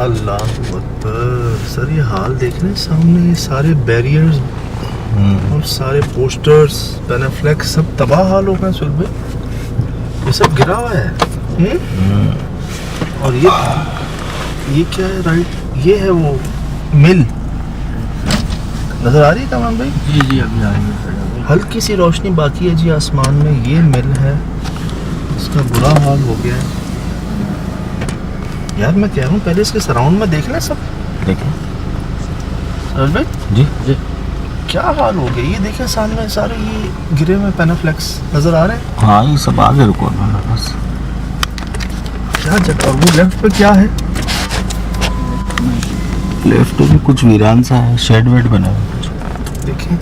अल्लाह Akbar. Sir ये हाल देख रहे हैं सामने, ये सारे बैरियर्स और सारे पोस्टर्स, पेनाफ्लेक्स, सब तबाह हाल हो गए सुल भाई। ये सब गिरा हुआ है। और ये क्या है? राइट, ये है वो मिल। नजर आ रही है तमाम भाई? जी जी अभी आ रही है। हल्की सी रोशनी बाकी है जी आसमान में। ये मिल है, इसका बुरा हाल हो गया है यार। मैं कह रहा हूँ पहले इसके सराउंड में देख लें सब। देखें सर भाई जी जी क्या हाल हो गया। ये देखें सामने सारे ये गिरे हुए पेनाफ्लेक्स नजर आ रहे हैं। हाँ ये सब आगे रुको बस। क्या जगह, और वो लेफ्ट पे क्या है? लेफ्ट में कुछ वीरान सा है, शेड वेड बना हुआ है। देखें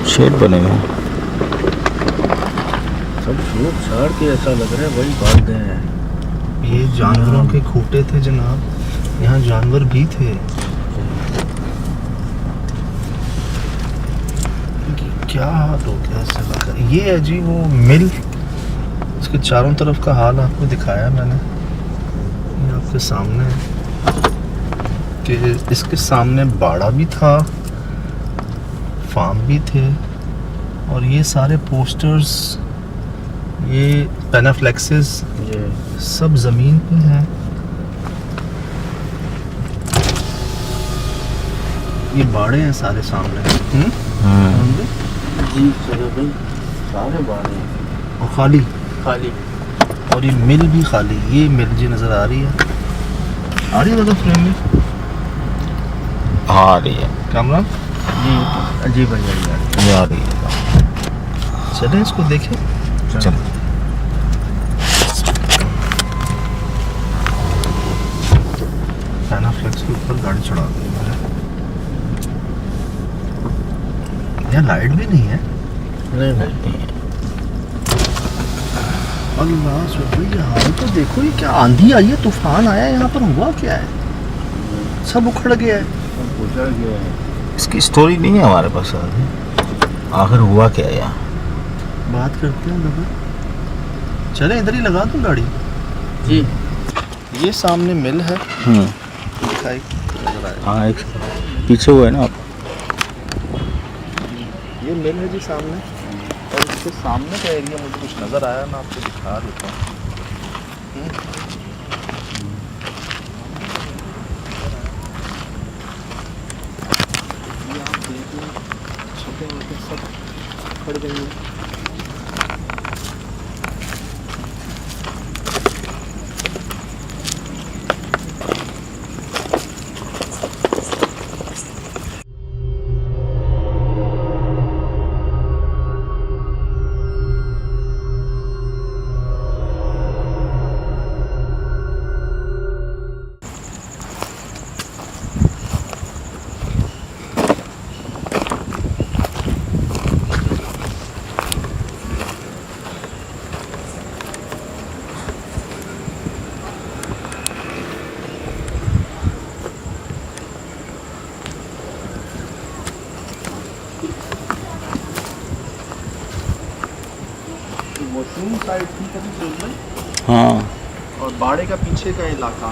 शेड बने हुए हैं। सब लोग छाड़ के ऐसा लग रहा है वही भाग गए हैं। ये जानवरों के खूंटे थे जनाब, यहाँ जानवर भी थे। क्या हाल हो गया इस जगह का। ये है जी वो मिल, इसके चारों तरफ का हाल आपको दिखाया मैंने, ये आपके सामने है कि इसके सामने बाड़ा भी था, फार्म भी थे, और ये सारे पोस्टर्स, ये पेनाफ्लेक्सेस ये सब ज़मीन पे हैं। ये बाड़े हैं सारे सामने। जी सर भाई सारे बाढ़ हैं और खाली, खाली। और ये मिल भी खाली। ये मिल जी नज़र आ रही है, आ रही है दादा फ्रेम में आ रही है कैमरा? जी जी भैया ये आ रही है। चलें इसको देखें। चल पेनाफ्लेक्स के ऊपर गाड़ी चढ़ा दी मैंने। यहाँ लाइट भी नहीं है। नहीं अल्लाह सुबह, हाल तो देखो, ये क्या आंधी आई है, तूफान आया है, यहाँ पर हुआ क्या है? सब उखड़ गया है। गुजर गया है। इसकी स्टोरी नहीं है हमारे पास अभी। आखिर हुआ क्या है यहाँ? बात करते हैं दादा, चले इधर ही लगा दूँ गाड़ी। जी ये सामने मिल है, दिखाई नजर आया। हाँ एक पीछे हुआ है ना आप। ये मिल है जी सामने, और इसके सामने का एरिया मुझे कुछ नज़र आया, मैं आपको दिखा देता हूँ। ये आप देखिए, छोटे मोटे सब खड़ गए हैं। वॉशरूम साइड थी कभी जोल में, हाँ और बाड़े का पीछे का इलाका,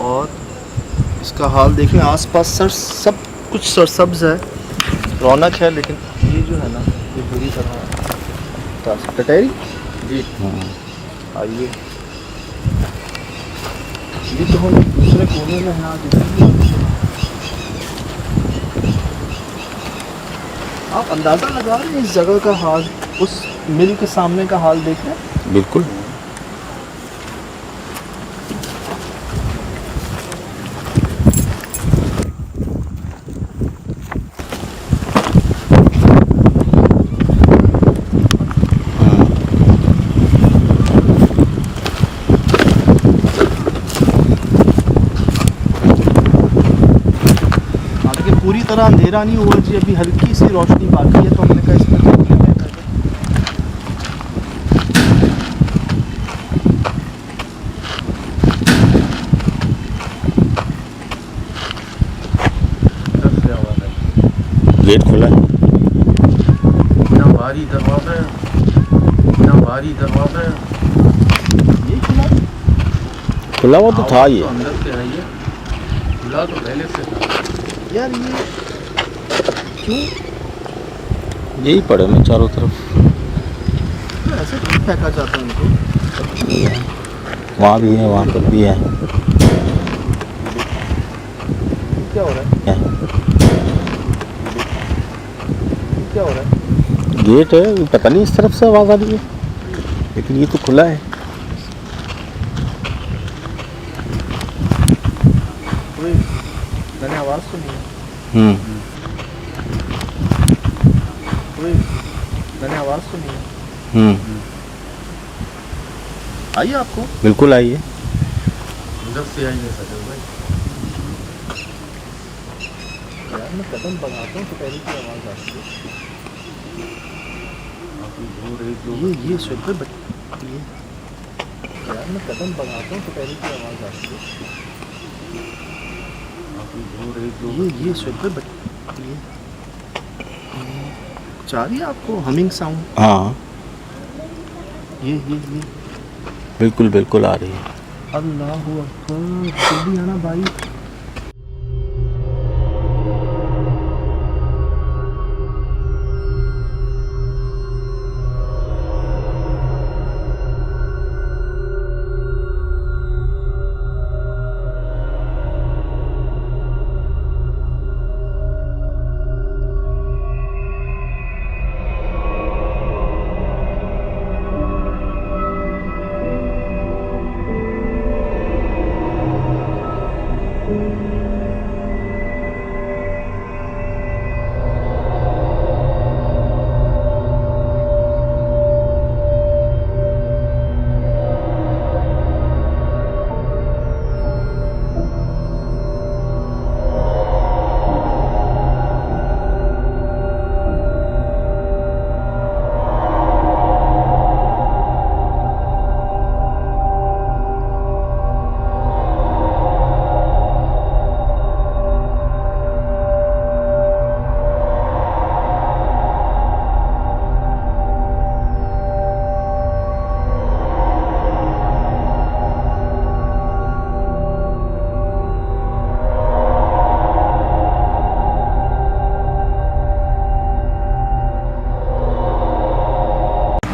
और इसका हाल देखें आसपास सर सब कुछ सरसब्ज है, रौनक है, लेकिन ये जो है ना ये बुरी तरह टटेरी। जी आइए, ये तो हम दूसरे कोने में हैं। आज आप अंदाज़ा लगा रहे हैं इस जगह का हाल, उस मिल के सामने का हाल देख रहे हैं। बिल्कुल। पूरी तरह अंधेरा नहीं हुआ जी, अभी हल्की सी रोशनी बाकी है, तो हमने कहा इसमें देख लेते हैं गेट खुला है। यहाँ भारी दरवाजा है, इतना भारी दरवाजा है। ये खुला है? खुला हुआ तो था आवाज़ ये। तो अंदर से आई है, खुला तो पहले से था। यार ये क्यों यही पड़े मैं चारों तरफ। ऐसे क्यों फेंका जाता है इनको? वहाँ भी है, वहाँ पर भी है। क्या हो रहा है? क्या हो रहा है? गेट है, पता नहीं इस तरफ से आवाज़ आ रही है, लेकिन ये तो खुला है। कोई मैंने आवाज़ सुनी है। कोई मैंने आवाज़ सुनी है। आई आपको? बिल्कुल आई है। अंदर से आई है सजल भाई। यार मैं कदम बढ़ाता हूँ तो पहले की आवाज़ आती है। ये सुपर ये यार मैं कदम बढ़ाता हूँ तो पहले की आवाज़ आती है। ये सुपर ये चाह रही है आपको हमिंग साउंड? हाँ ये बिल्कुल बिल्कुल आ रही है। अल्लाह अकबर, जल्दी आना भाई।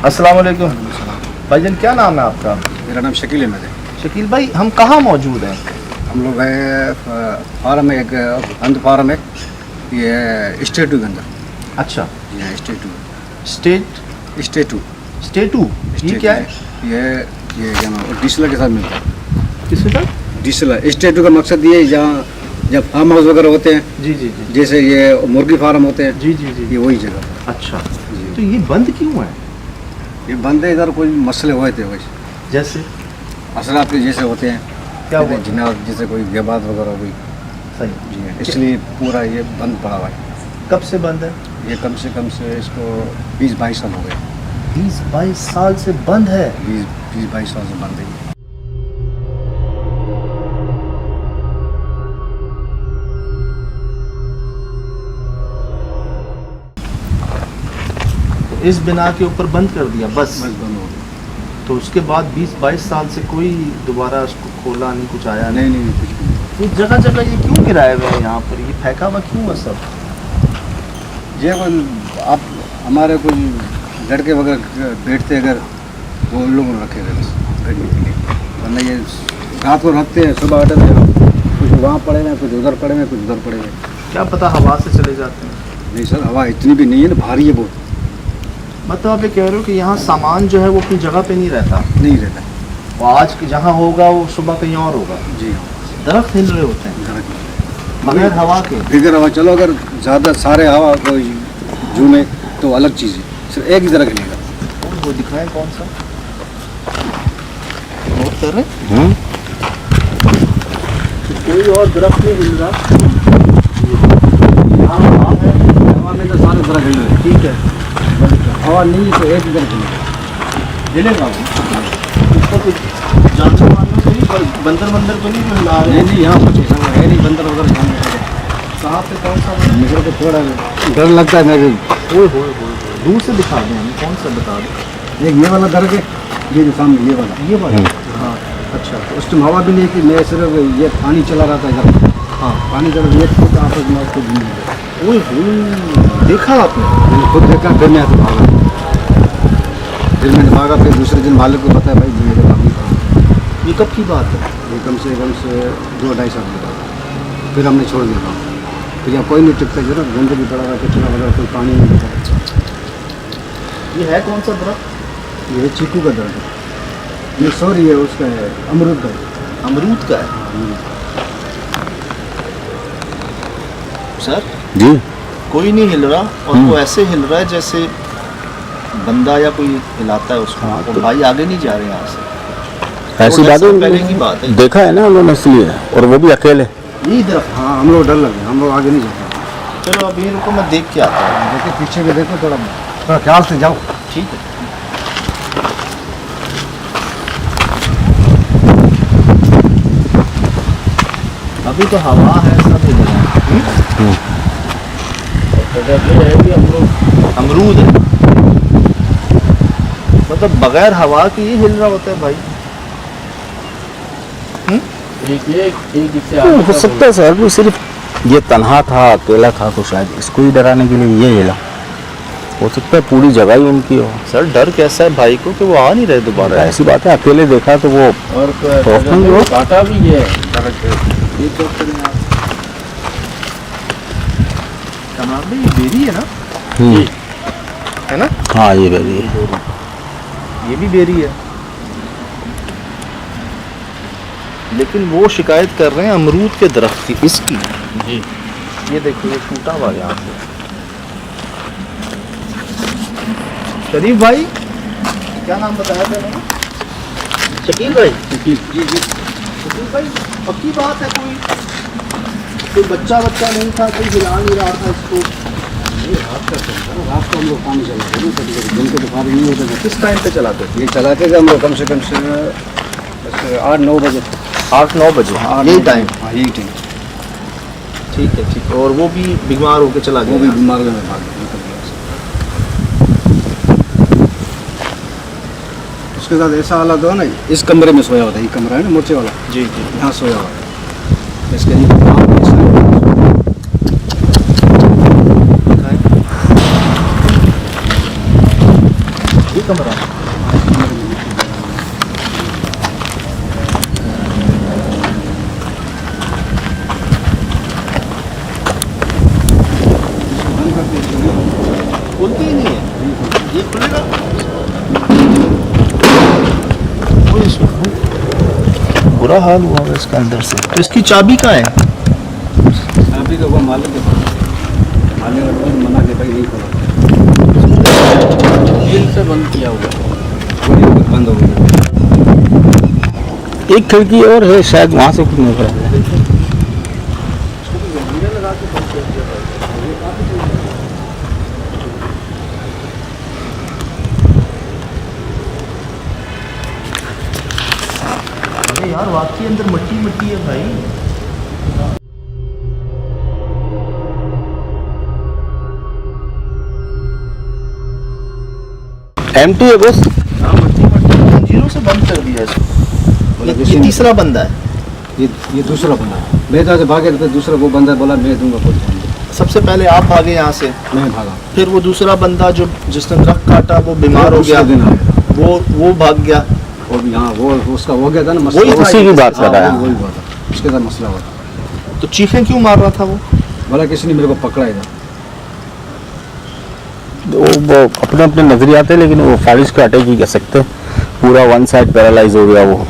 अस्सलाम वालेकुम भाईजान, क्या नाम है आपका? मेरा नाम शकील अहमद है। शकील भाई, हम कहाँ मौजूद हैं? हम लोग है फार्म है, एक अंध फार्म है, ये स्टेटू के अंदर। अच्छा, ये स्टेटू स्टेटू स्टेटू ये क्या है? ये क्या नाम डिसला के साथ मिलता है। किसके साथ? डिसला स्टेटू का मकसद ये है, जहाँ जब फार्म हाउस वगैरह होते हैं, जी जी जी जैसे ये मुर्गी फार्म होते हैं, जी जी जी। ये वही जगह। अच्छा, जी। तो ये बंद क्यों है? ये बंदे इधर कोई मसले हुए थे वैसे, जैसे असरात के जैसे होते हैं, क्या हुआ? जिनात जैसे कोई गैबात वगैरह हो गई, सही। जी, इसलिए पूरा ये बंद पड़ा हुआ है। कब से बंद है? ये कम से इसको 20-22 साल हो गए। 20-22 साल से बंद है। 20-22 साल से बंद है। तो इस बिना के ऊपर बंद कर दिया बस? बस बंद हो गया। तो उसके बाद 20-22 साल से कोई दोबारा उसको खोला नहीं, कुछ आया नहीं? नहीं कुछ भी नहीं। तो जगह जगह ये क्यों गिराए हुए हैं यहाँ पर? ये फेंका हुआ क्यों है सब? ये कोई आप हमारे कोई लड़के वगैरह बैठते अगर, वो उन लोगों ने रखे गए बस बैठने के लिए, वरना ये रात को रखते हैं, सुबह हटते हैं, कुछ वहाँ पड़े हुए, कुछ उधर पड़े हुए, कुछ उधर पड़े हुए। क्या पता हवा से चले जाते हैं। नहीं सर, हवा इतनी भी नहीं है ना, भारी है बहुत। मतलब आप ये कह रहे हो कि यहाँ सामान जो है वो अपनी जगह पे नहीं रहता, नहीं रहता। वो आज जहाँ होगा वो सुबह कहीं और होगा। जी हाँ, दरख्त हिल रहे होते हैं घर बगैर हवा के। फिगर हवा चलो, अगर ज़्यादा सारे हवा कोई झूमे तो अलग चीज़ है, सिर्फ एक ही तरह हिलेगा। वो दिखाएं कौन सा नोट कर रहे? कोई और दरख्त नहीं हिल रहा। हवा है, हवा में तो सारे तरह हिल रहे हैं। ठीक है, हवा नहीं तो एक ही तरह हिलेगा। हिलेगा वो। उसको कुछ जानवर मानने से नहीं, पर बंदर तो नहीं हिला रहे? नहीं यहाँ कुछ ऐसा है नहीं, बंदर वगैरह कहाँ पे कौन सा मेरे को थोड़ा डर लगता है मेरे। दूर से दिखा दें हमें, कौन सा बता दें। एक ये वाला घर के, ये जो सामने ये वाला हाँ अच्छा। तो उस टाइम हवा भी नहीं थी, मैं सिर्फ ये पानी चला रहा था इधर। हाँ पानी चला, ये खुद आपस में उसको घूम गया। ओए होए, देखा आपने? मैंने खुद देखा, फिर मैं ऐसे भागा। फिर मैंने भागा, फिर दूसरे दिन मालिक को बताया, भाई ये देखा अभी था। ये कब की बात है? ये कम से 2-2.5 साल की बात है। फिर हमने छोड़ दिया। फिर यहाँ कोई नहीं टिकता, जो ना गंदगी पड़ा रहा, कचरा वगैरह, कोई पानी नहीं देता। ये है कौन सा दरख्त? ये चीकू का दर्द है। ये सॉरी है उसका है, अमरूद का है। अमरूद का है। सर जी कोई नहीं हिल रहा, और वो ऐसे हिल रहा है जैसे बंदा या कोई हिलाता है उसको। तो भाई आगे नहीं जा रहे यहाँ से। ऐसी वो बात जैसे पहले की बात है। देखा है ना उन्होंने, इसलिए, और वो भी अकेले। यही तरफ। हाँ, हम लोग डर लगे, हम लोग आगे नहीं जाते। चलो अभी रुको, मैं देख के आता हूँ। देखो पीछे भी देखो, थोड़ा ख्याल से जाओ। ठीक है। अभी तो हवा है, सब हिल रहा है। अमरूद है, मतलब बगैर हवा के ही हिल रहा होता है भाई। हो सकता है सर, वो सिर्फ ये तन्हा था, अकेला था, तो शायद इसको ही डराने के लिए ये हिला। हो सकता है पूरी जगह ही उनकी हो। सर डर कैसा है भाई को कि वो आ नहीं रहे दोबारा। ऐसी बात है, अकेले देखा तो वो और प्रॉब्लम जो काटा भी है। कनाबी ये बेरी है ना? हम्म, है ना? हाँ ये बेरी है। ये भी बेरी है, लेकिन वो शिकायत कर रहे हैं अमरूद के दरख्त की, इसकी। जी ये देखो, ये टूटा हुआ है यहाँ पे। शरीफ भाई, क्या नाम बताया था मैंने? शकील भाई। शकील भाई, पक्की बात है कोई बच्चा नहीं था, कोई हिला नहीं रहा था इसको? रात को हम लोग पानी चलाते हैं, कभी-कभी दिन के दोपहर नहीं होते थे। किस टाइम पे चलाते थे? ये चलाते थे हम लोग कम से 8-9 बजे। 8-9 बजे, यही टाइम? हाँ, यही टाइम। ठीक है ठीक है। और वो भी बीमार होकर चला वो गया? भी बीमार में भाग निकल गया। उसके साथ ऐसा हालत हुआ ना, इस कमरे में सोया हुआ था। ये कमरा है ना मोर्चे वाला, जी जी। यहाँ सोया हुआ है। इसके नीचे पाँव ऐसा है। ये कमरा खुलती ही नहीं है। ये खुलेगा? बुरा हाल हुआ होगा इसका अंदर से। तो इसकी चाबी कहाँ है? अभी तो वो मालिक के पास। मालिक ने मना के भाई नहीं खोला, दिल से बंद किया हुआ। वही बंद हो गया। एक खिड़की और है, शायद वहाँ से कुछ निकला है। अरे यार वाकई अंदर मट्टी मट्टी है भाई। एम्प्टी है बस। हाँ मट्टी मट्टी, जंजीरों से बंद कर दिया इसको। ये तीसरा बंदा है। ये दूसरा बंदा है। मैं तो ऐसे भागे तो दूसरा वो बंदा बोला मैं दूंगा कुछ बंदा। सबसे पहले आप भागे यहाँ से, मैं भागा। फिर वो दूसरा बंदा जो जिसने दरख्त काटा वो बीमार हो गया, दूसरे दिन आया। वो भाग गया। वो भी हाँ, वो उसका हो गया था ना वही मसला। था, उसी की बात कर रहा है। वही हुआ था, उसके साथ मसला हुआ था। तो चीखें क्यों मार रहा था वो? बोला किसी ने मेरे को पकड़ा इधर। वो अपने अपने नजरियात है, लेकिन वो फारिश का अटैक ही कह सकते हैं। पूरा वन साइड पैरालाइज हो गया वो।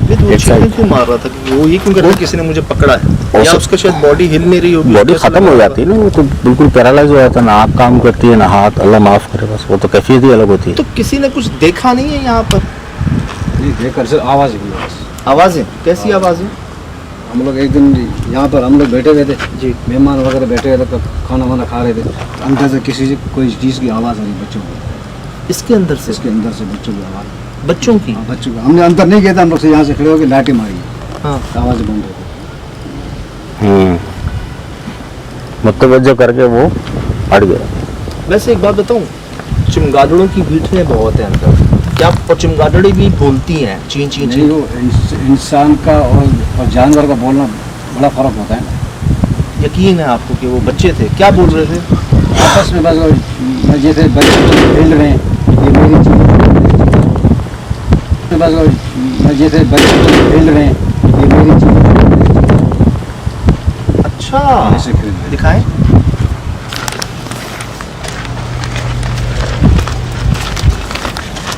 फिर वो एक चीखें साइड। क्यों मार रहा था? कि वो ये क्यों कर रहा था किसी ने मुझे पकड़ा है? हो या सक- उसका शायद बॉडी हिल नहीं रही होगी, बॉडी कैसे खत्म लगा हो होगा? जाती है ना, वो तो बिल्कुल पैरालाइज हो जाता है, ना आँख काम करती है ना हाथ, अल्लाह माफ करे बस। वो तो कैफियत ही अलग होती है। तो किसी ने कुछ देखा नहीं है यहाँ पर? ये देखकर सिर्फ आवाज़ हुई बस। आवाजें कैसी आवाजें? हम लोग एक दिन यहाँ पर हम लोग बैठे हुए थे जी। मेहमान वगैरह बैठे हुए थे, तो खाना वाना खा रहे थे। तो अंदर से किसी से कोई चीज़ की आवाज़ आ रही बच्चों की। इसके अंदर से? इसके अंदर से बच्चों की आवाज़। बच्चों की? हाँ, बच्चों की। हमने अंदर नहीं किया था, हम लोग से यहाँ से खड़े होकर लाठी मारी, हाँ। आवाज़ बंद हो गई। मुतवज्जो करके वो हट गया। वैसे एक बात बताऊं, चमगादड़ों की बीटें बहुत हैं अंदर, क्या और चमगादड़ी भी बोलती हैं ची ची नहीं ची? वो इंसान का और जानवर का बोलना बड़ा फर्क होता है ना। यकीन है आपको कि वो बच्चे थे, क्या बोल रहे थे? आपस में बस वो जैसे बच्चे खेल रहे हैं, ये मेरी चीज़ बस वो जैसे बच्चे खेल रहे हैं, ये मेरी चीज़ अच्छा, ऐसे खेल रहे हैं। दिखाएं।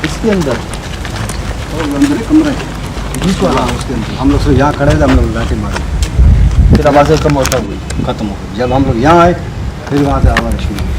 इसके अंदर और अंदर ही कमरा है बीच वाला, हाँ, उसके अंदर हम लोग से यहाँ खड़े थे, हम लोग लाठी मारे, फिर आवाज़ें कम होता हुई। खत्म हो गई। जब हम लोग यहाँ आए फिर वहाँ से आवाज़ शुरू हुई।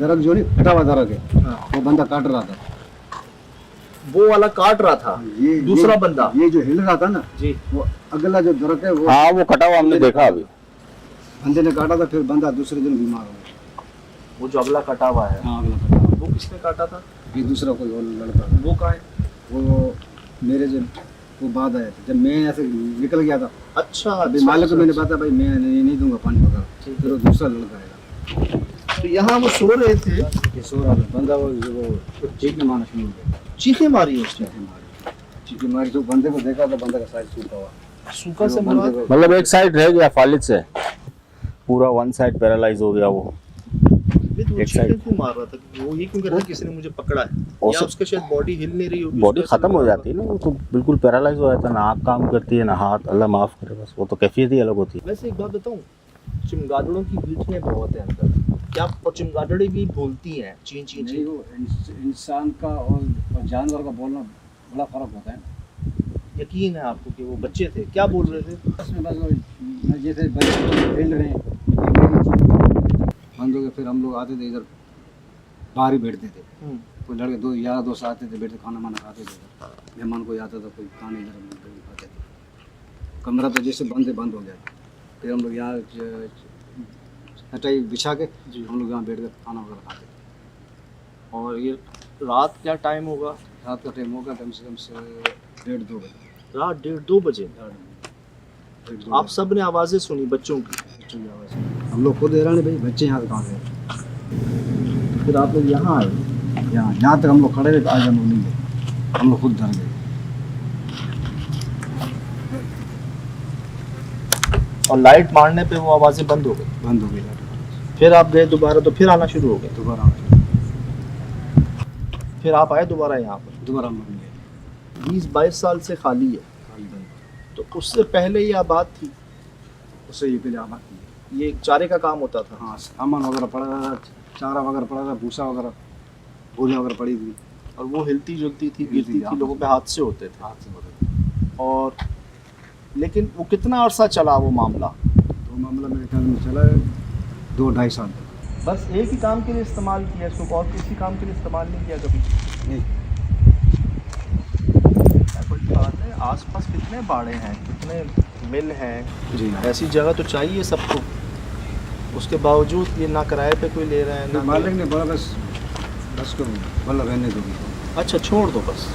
दरख्त जो नहीं फटा हुआ दरख्त है, वो बंदा काट रहा था। वो वाला काट रहा था, दूसरा बंदा ये जो हिल रहा था ना जी, वो अगला जो दरख्त है वो हाँ वो कटा हुआ हमने देखा अभी। बंदे ने काटा था, फिर बंदा दूसरे दिन बीमार हो गया। वो जो अगला कटा हुआ है, हाँ अगला काटा, वो किसने काटा था? ये दूसरा कोई और लड़का था। वो कहाँ है? वो मेरे जब वो बाद आया था, जब मैं ऐसे निकल गया था, अच्छा, अभी अच्छा, मालिक को मैंने अच्छा। बताया भाई मैं नहीं दूंगा पानी वगैरह, ठीक फिर वो दूसरा लड़का आएगा। तो यहाँ वो सो रहे थे, ये सो रहा था बंदा, वो चीखने मारना शुरू हो गया, चीखें मारी उसने। चीखने मारी तो बंदे को देखा तो बंदे का साइड सूखा हुआ। सूखा से तो बंदे मुराद को- मतलब एक साइड रह गया फालिद से, पूरा वन साइड पैरालाइज हो गया वो। भी तो एक चीखें साइड। क्यों मार रहा था? वो ये क्यों कर रहा था किसी ने मुझे पकड़ा है? और या सब- उसका शायद बॉडी हिल नहीं रही होगी, बॉडी उसको ऐसा खत्म हो लग रहा जाती है ना, वो तो बिल्कुल पैरालाइज हो जाता है, ना आँख काम करती है ना हाथ, अल्लाह माफ करे बस, वो तो कैफियत ही अलग होती है। था। वैसे एक बात बताऊं, चमगादड़ों की बीटें बहुत हैं अंदर, क्या और चमगादड़ी भी बोलती हैं ची ची नहीं ची? वो इंसान का और जानवर का बोलना बड़ा फर्क होता है ना। यकीन है आपको कि वो बच्चे थे, क्या बोल रहे थे? बस में बस वो जैसे बच्चे खेल रहे हैं, ये मेरी चीज़ बंद हो गया। फिर हम लोग आते थे इधर, बाहर ही बैठते थे, कोई लड़के दो यार दोस्त आते थे, बैठते खाना वाना खाते थे, मेहमान कोई आता था, कोई खाने इधर हम लोग खाते थे। कमरा तो जैसे बंद हो गया। फिर हम लोग यहाँ चटाई बिछा के हम लोग यहाँ बैठ कर खाना वगैरह खाते थे। और ये रात क्या टाइम होगा? रात का टाइम होगा कम से 1:30-2 बजे। रात 1:30-2 बजे। 1:30-2 आप सब ने आवाज़ें सुनी बच्चों की? बच्चों की आवाज़। हम लोग खुद हैरान है भाई, बच्चे यहाँ से कहाँ गए। फिर आप लोग यहाँ आए? यहाँ तक हम लोग खड़े रहे, आज हम लोग नहीं गए, हम लोग खुद डर गए। और लाइट मारने पे वो आवाज़ें बंद हो गई? बंद हो गई। फिर आप गए दोबारा तो फिर आना शुरू हो गए? दोबारा फिर आप आए दोबारा यहाँ पर? दोबारा हम लोग नहीं गए। 20-22 साल से खाली है, खाली बंद। तो उससे पहले ये आबाद थी? उससे ये पहले आबाद थी। ये चारे का काम होता था? हाँ सामान वगैरह पड़ा था, चारा वगैरह पड़ा था, भूसा वगैरह, बोलियाँ वगैरह पड़ी थी। और वो हिलती जुलती थी, हिलती गिरती थी, थी, हाँ। लोगों पे हादसे होते थे। हाथ से बदल। और लेकिन वो कितना अरसा चला वो मामला? तो मामला मेरे ख्याल में चला 2-2.5 साल तक। बस एक ही काम के लिए इस्तेमाल किया इसको, और किसी काम के लिए इस्तेमाल नहीं किया कभी? नहीं बड़ी बात है, आसपास कितने बाड़े हैं, कितने मिल हैं, जी ऐसी जगह तो चाहिए सबको। उसके बावजूद ये ना किराए पे कोई ले रहा है ना। मालिक ने बोला बस बस करो, मतलब रहने दो। अच्छा छोड़ दो बस,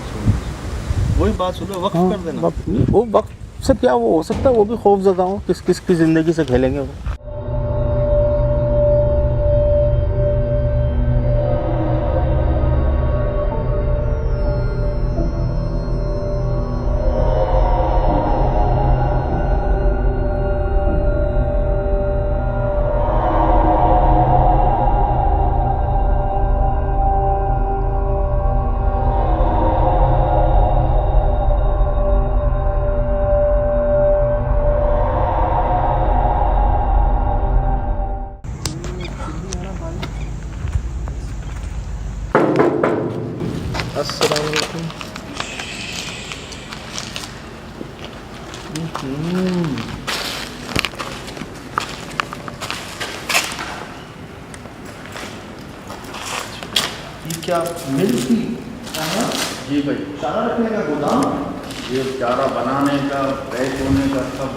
वही बात सुनो, वक्त कर देना। वो वक्त से क्या वो हो सकता है, वो भी खौफजदा हो, किस किस की ज़िंदगी से खेलेंगे वो। ये क्या मिल थी? जी भाई, चारा रखने का गोदाम? ये चारा बनाने का, पैक होने का सब।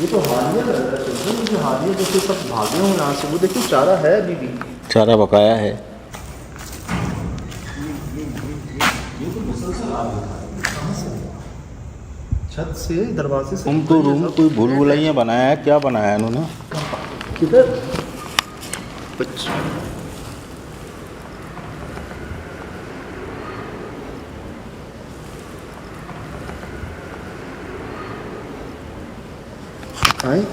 ये तो हालिया लग रहा है, चल मुझे हालिया जैसे सब भागे हों यहाँ से। वो देखिए चारा है अभी भी। चारा बकाया है। छत से, दरवाजे से। तुम तो रूम कोई भूल भुलैया बनाया है, क्या बनाया है इन्होंने? किधर? अच्छा, आए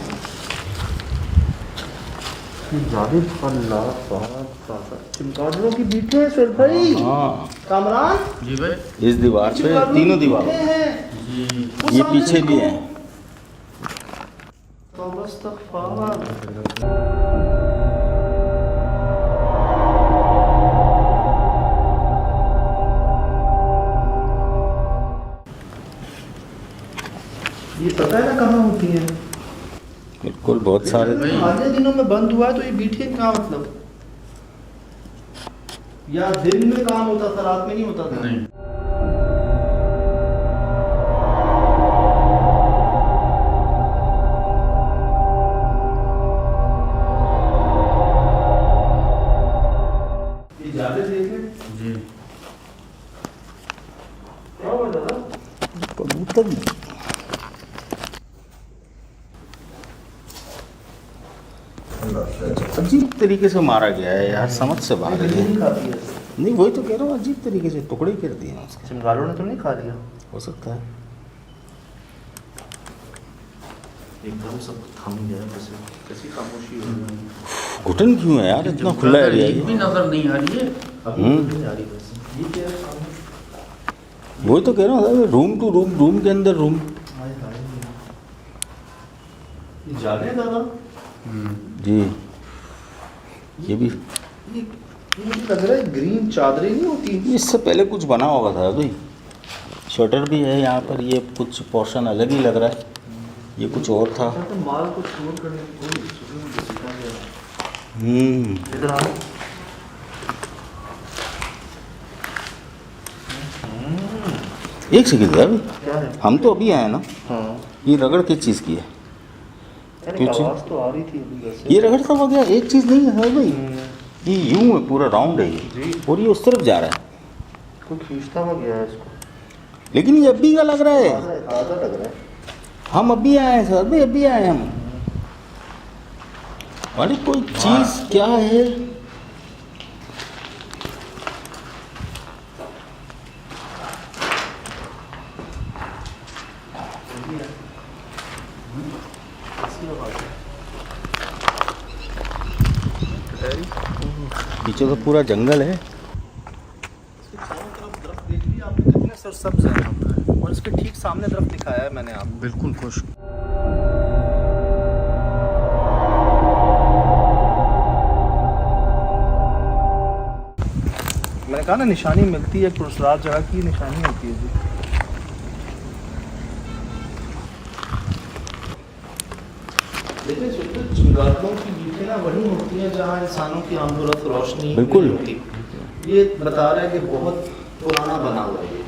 चिमगादड़ों की बीटे हैं सर भाई। हाँ कामरान, जी भाई। इस दीवार पे, तीनों दीवार हैं। जी, ये पीछे भी है। ये पता है ना कहाँ होती है? बिल्कुल, बहुत सारे। हालिया दिनों में बंद हुआ है तो ये बीठे कहाँ मतलब? या दिन में काम होता था, रात में नहीं होता था? नहीं। ये ज्यादा देखे? जी, क्या हुआ दादा? कबूतर अजीब तरीके से मारा गया है यार, समझ से बाहर है। नहीं खाती है। नहीं, वही तो कह रहा हूँ, अजीब तरीके से टुकड़े कर दिए हैं उसके। चिमगादड़ों ने तो नहीं खा लिया? हो सकता है। एकदम सब थम गया, कैसी खामोशी हो गई। घुटन क्यों है यार, इतना खुला एरिया ये भी है। नजर नहीं आ रही है। अभी नहीं आ रही वैसे। ये क्या है? वही तो कह रहा हूँ, रूम टू रूम, रूम के अंदर रूम। हाय हाय। ये जाने दादा? जी, ये भी ये मुझे लग रहा है ग्रीन चादरें नहीं होती? इससे पहले कुछ बना होगा था भाई। शटर भी है यहाँ पर, ये कुछ पोर्शन अलग ही लग रहा है, ये कुछ और था। तो माल को छोड़ कर इधर आ। एक सेकंड है अभी, क्या है? हम तो अभी आए ना। हाँ, ये रगड़ किस चीज़ की है? अरे कुछ- आवाज तो आ रही थी अभी वैसे। ये रगड़ सब हो गया, एक चीज़ नहीं है भाई। ये यूं है, पूरा राउंड है ये, जी। और ये उस तरफ जा रहा है। कोई खींचता हुआ गया है इसको। लेकिन ये अभी का लग रहा है। आधा लग रहा है। हम अभी आए हैं सर भाई, अभी आए हैं हम। अरे कोई चीज़ क्या है? पीछे तो पूरा जंगल है। चारों तरफ दरख्त देख लिया आपने कितने सरसब्ज हैं, और इसके ठीक सामने दरख्त दिखाया है मैंने आपको। बिल्कुल खुश। मैंने कहा ना निशानी मिलती है, पुरस्कार जगह की निशानी होती है जी। देखिए चिंगारियों की बीटें ना वही होती हैं जहाँ इंसानों की आमदोरफ्त रोशनी बिल्कुल। नहीं होती। ये बता रहा है कि बहुत पुराना बना हुआ है ये,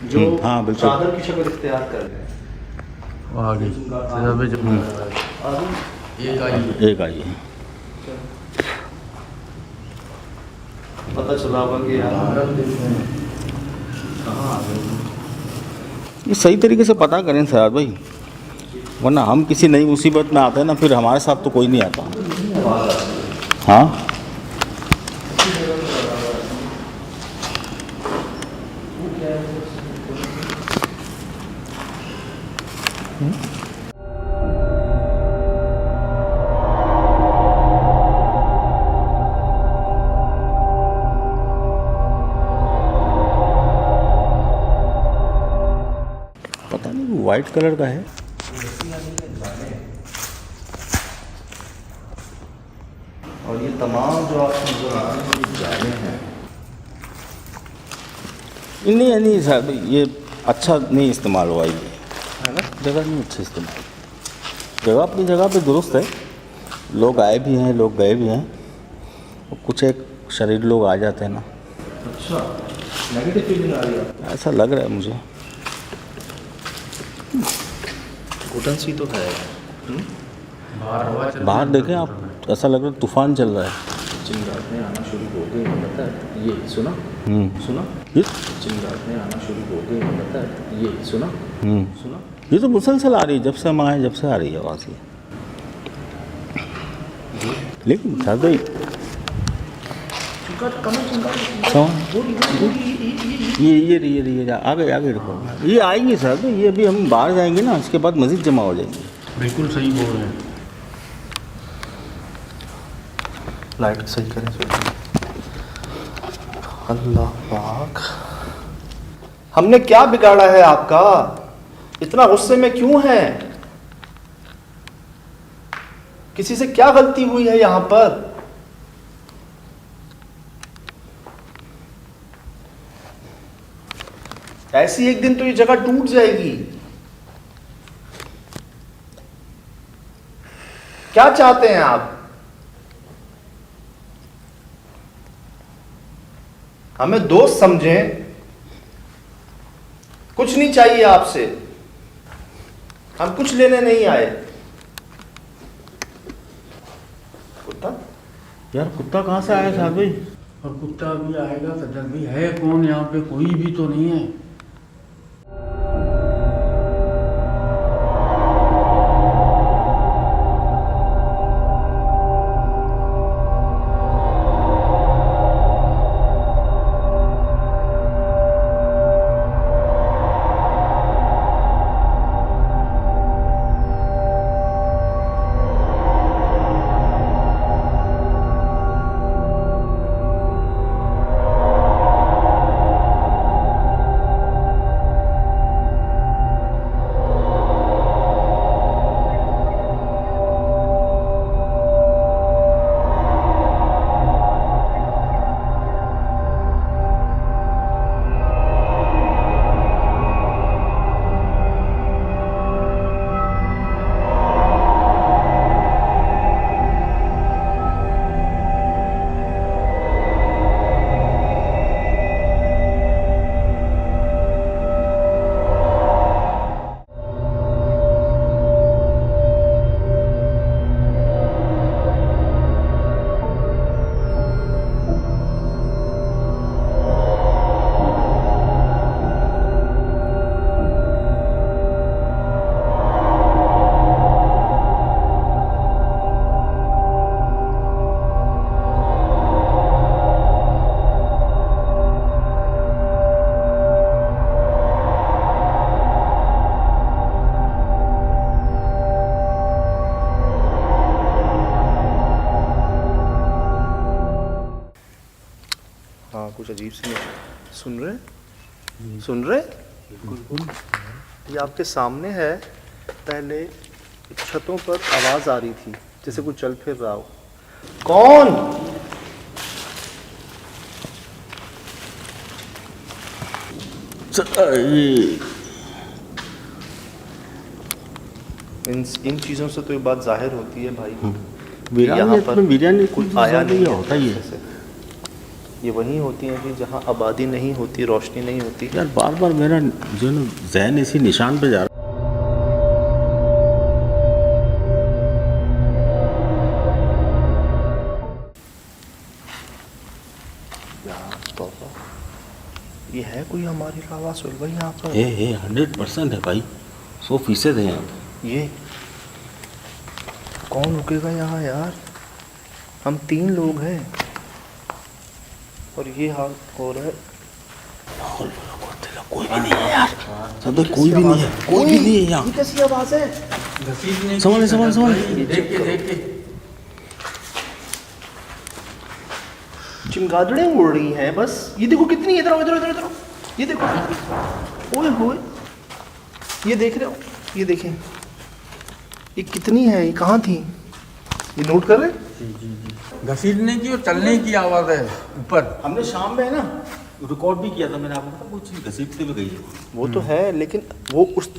जो हाँ, बिल्कुल। चादर की शक्ल इख्तियार कर रहे हैं। आ गई। आगे एक आई। एक आई है। पता चला होगा कि यार कहाँ आ गए। ये सही तरीके से पता करें सयाद भाई, वरना हम किसी नई मुसीबत में आते हैं ना, फिर हमारे साथ तो कोई नहीं आता। हाँ, पता नहीं वो वाइट कलर का है। और ये तमाम जो आप नजर आ रहे हैं ये जाले हैं। नहीं नहीं साहब, ये अच्छा नहीं इस्तेमाल हुआ ये, है ना, जगह नहीं अच्छी इस्तेमाल। जगह अपनी जगह पे दुरुस्त है, लोग आए भी हैं, लोग गए भी हैं, और कुछ एक शरीर लोग आ जाते हैं ना, अच्छा, नेगेटिव फीलिंग आ रही है। ऐसा लग रहा है मुझे। घुटन सी तो है। बाहर देखें आप, ऐसा लग रहा है तूफान चल रहा है। चिंगारियाँ आना शुरू हो गई, पता है ये सुना? सुना? ये चिंगारियाँ आना शुरू हो गई, पता है ये सुना? सुना? ये तो मुसलसल आ रही है, जब से हम आए जब से आ रही है आवाज़ ये। लेकिन साहब भाई ये आगे रखो, ये आएंगे साहब, ये अभी हम बाहर जाएंगे ना, इसके बाद मज़ीद जमा हो जाएंगे। बिल्कुल सही बोल रहे हैं। लाइट सही करें। अल्लाह पाक, हमने क्या बिगाड़ा है आपका? इतना गुस्से में क्यों है? किसी से क्या गलती हुई है यहां पर? ऐसी एक दिन तो ये जगह टूट जाएगी। क्या चाहते हैं आप? हमें दोस्त समझें, कुछ नहीं चाहिए आपसे, हम कुछ लेने नहीं आए। कुत्ता यार कुत्ता कहाँ से आया साहब भाई? और कुत्ता भी आएगा सदर भी है कौन यहाँ पे? कोई भी तो नहीं है। हाँ, कुछ अजीब सी सुन रहे? ये आपके सामने है। पहले छतों पर आवाज आ रही थी जैसे कुछ चल फिर रहा हो। कौन? इन चीज़ों से तो ये बात जाहिर होती है भाई, यहाँ पर कुछ आया नहीं होता ही है। ये वहीं होती है कि जहाँ आबादी नहीं होती, रोशनी नहीं होती। यार बार बार मेरा जो है ना जहन इसी निशान पे जा रहा ये है कोई हमारी आवाज़ सुन भाई यहाँ पर? है 100% है भाई, 100% है यहाँ पे। ये कौन रुकेगा यहाँ यार? हम 3 लोग हैं और ये हाल हो रहा है। कोई भी नहीं है यार, सब कोई भी नहीं है, कोई भी नहीं है यहाँ। ये कैसी आवाज़ है? संभाल देख के चिंगादड़े उड़ रही हैं बस। ये देखो कितनी, इधर ये देखो, ओए होए, ये देख रहे हो? ये देखें, ये कितनी है, ये कहाँ थी? ये नोट कर रहे? घसीटने की और चलने की आवाज़ है ऊपर। हमने शाम में है ना रिकॉर्ड भी किया था मैंने, आपको पता वो चीज़ घसीटते हुए गई है। वो तो है, लेकिन वो उस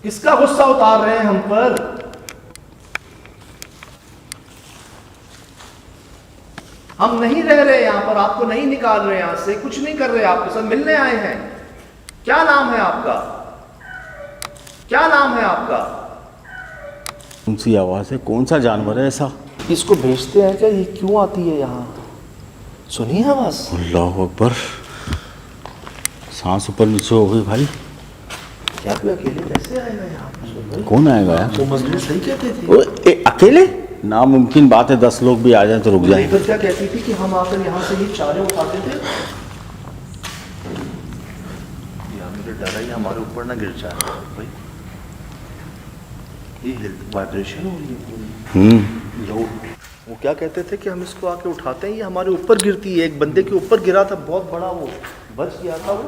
किसका गुस्सा उतार रहे हैं हम पर? हम नहीं रह रहे यहाँ पर, आपको नहीं निकाल रहे यहाँ से, कुछ नहीं कर रहे, आपके साथ मिलने आए हैं। क्या नाम है आपका? क्या नाम है आपका? कौन सी आवाज़ है, कौन सा जानवर है ऐसा? इसको भेजते हैं क्या? ये क्यों आती है यहाँ? सुनिए आवाज। अल्लाह अकबर, सांस ऊपर नीचे हो गई भाई। क्या कोई अकेले कैसे आएगा यहाँ पर? कौन आएगा यार? वो मजदूर सही कहते थे। अकेले? नामुमकिन बात है, 10 लोग भी आ जाए तो रुक जाए। लेबर क्या कहती थी कि हम आकर यहाँ से ये चारे उठाते थे। यार मुझे डर है ये हमारे ऊपर ना गिर जाए भाई। ये वाइब्रेशन हो रही है पूरी। वो क्या कहते थे कि हम इसको आके उठाते हैं, ये हमारे ऊपर गिरती है। एक बंदे के ऊपर गिरा था बहुत बड़ा, वो बच गया था वो।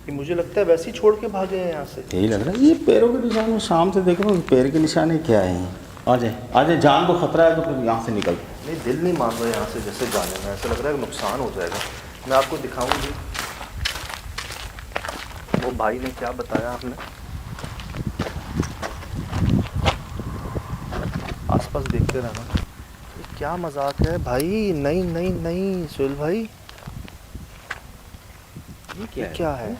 ये मुझे लगता है वैसे ही छोड़ के भागे हैं यहाँ से। यही लग रहा है। ये पैरों के निशान में शाम से देख रहा हूँ, पैर के निशान है क्या है? आ जाए जान को खतरा है तो फिर यहाँ से निकल। नहीं, दिल नहीं मान रहा यहाँ से जैसे जाने में, ऐसा लग रहा है कि नुकसान हो जाएगा। मैं आपको दिखाऊंगी वो भाई ने क्या बताया। आपने आसपास देखते रहना। ये क्या मजाक है भाई? नहीं नहीं नहीं सुहेल भाई, ये क्या है?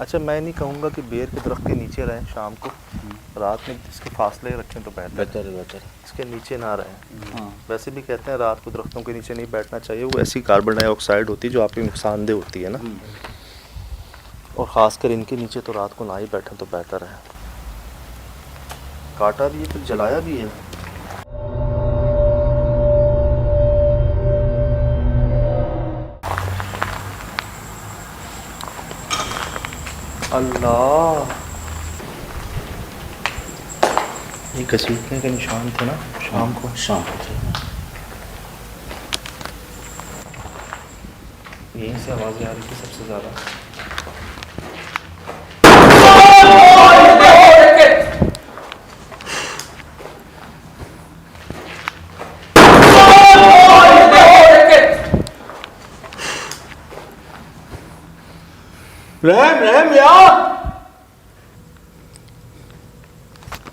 अच्छा, मैं नहीं कहूँगा कि बेर के दरख्त के नीचे रहें शाम को, रात में इसके फासले रखें तो बेहतर है। इसके नीचे ना रहें। हाँ। वैसे भी कहते हैं रात को दरख्तों के नीचे नहीं बैठना चाहिए, वो ऐसी कार्बन डाइऑक्साइड होती है जो आपकी नुकसानदेह होती है ना। और ख़ासकर इनके नीचे तो रात को ना ही बैठें तो बेहतर है। काटा भी है फिर जलाया भी है। अल्लाह, ये घसीटने के निशान थे ना शाम को। यहीं से आवाज़ें आ रही थी सबसे ज़्यादा। रहम यार,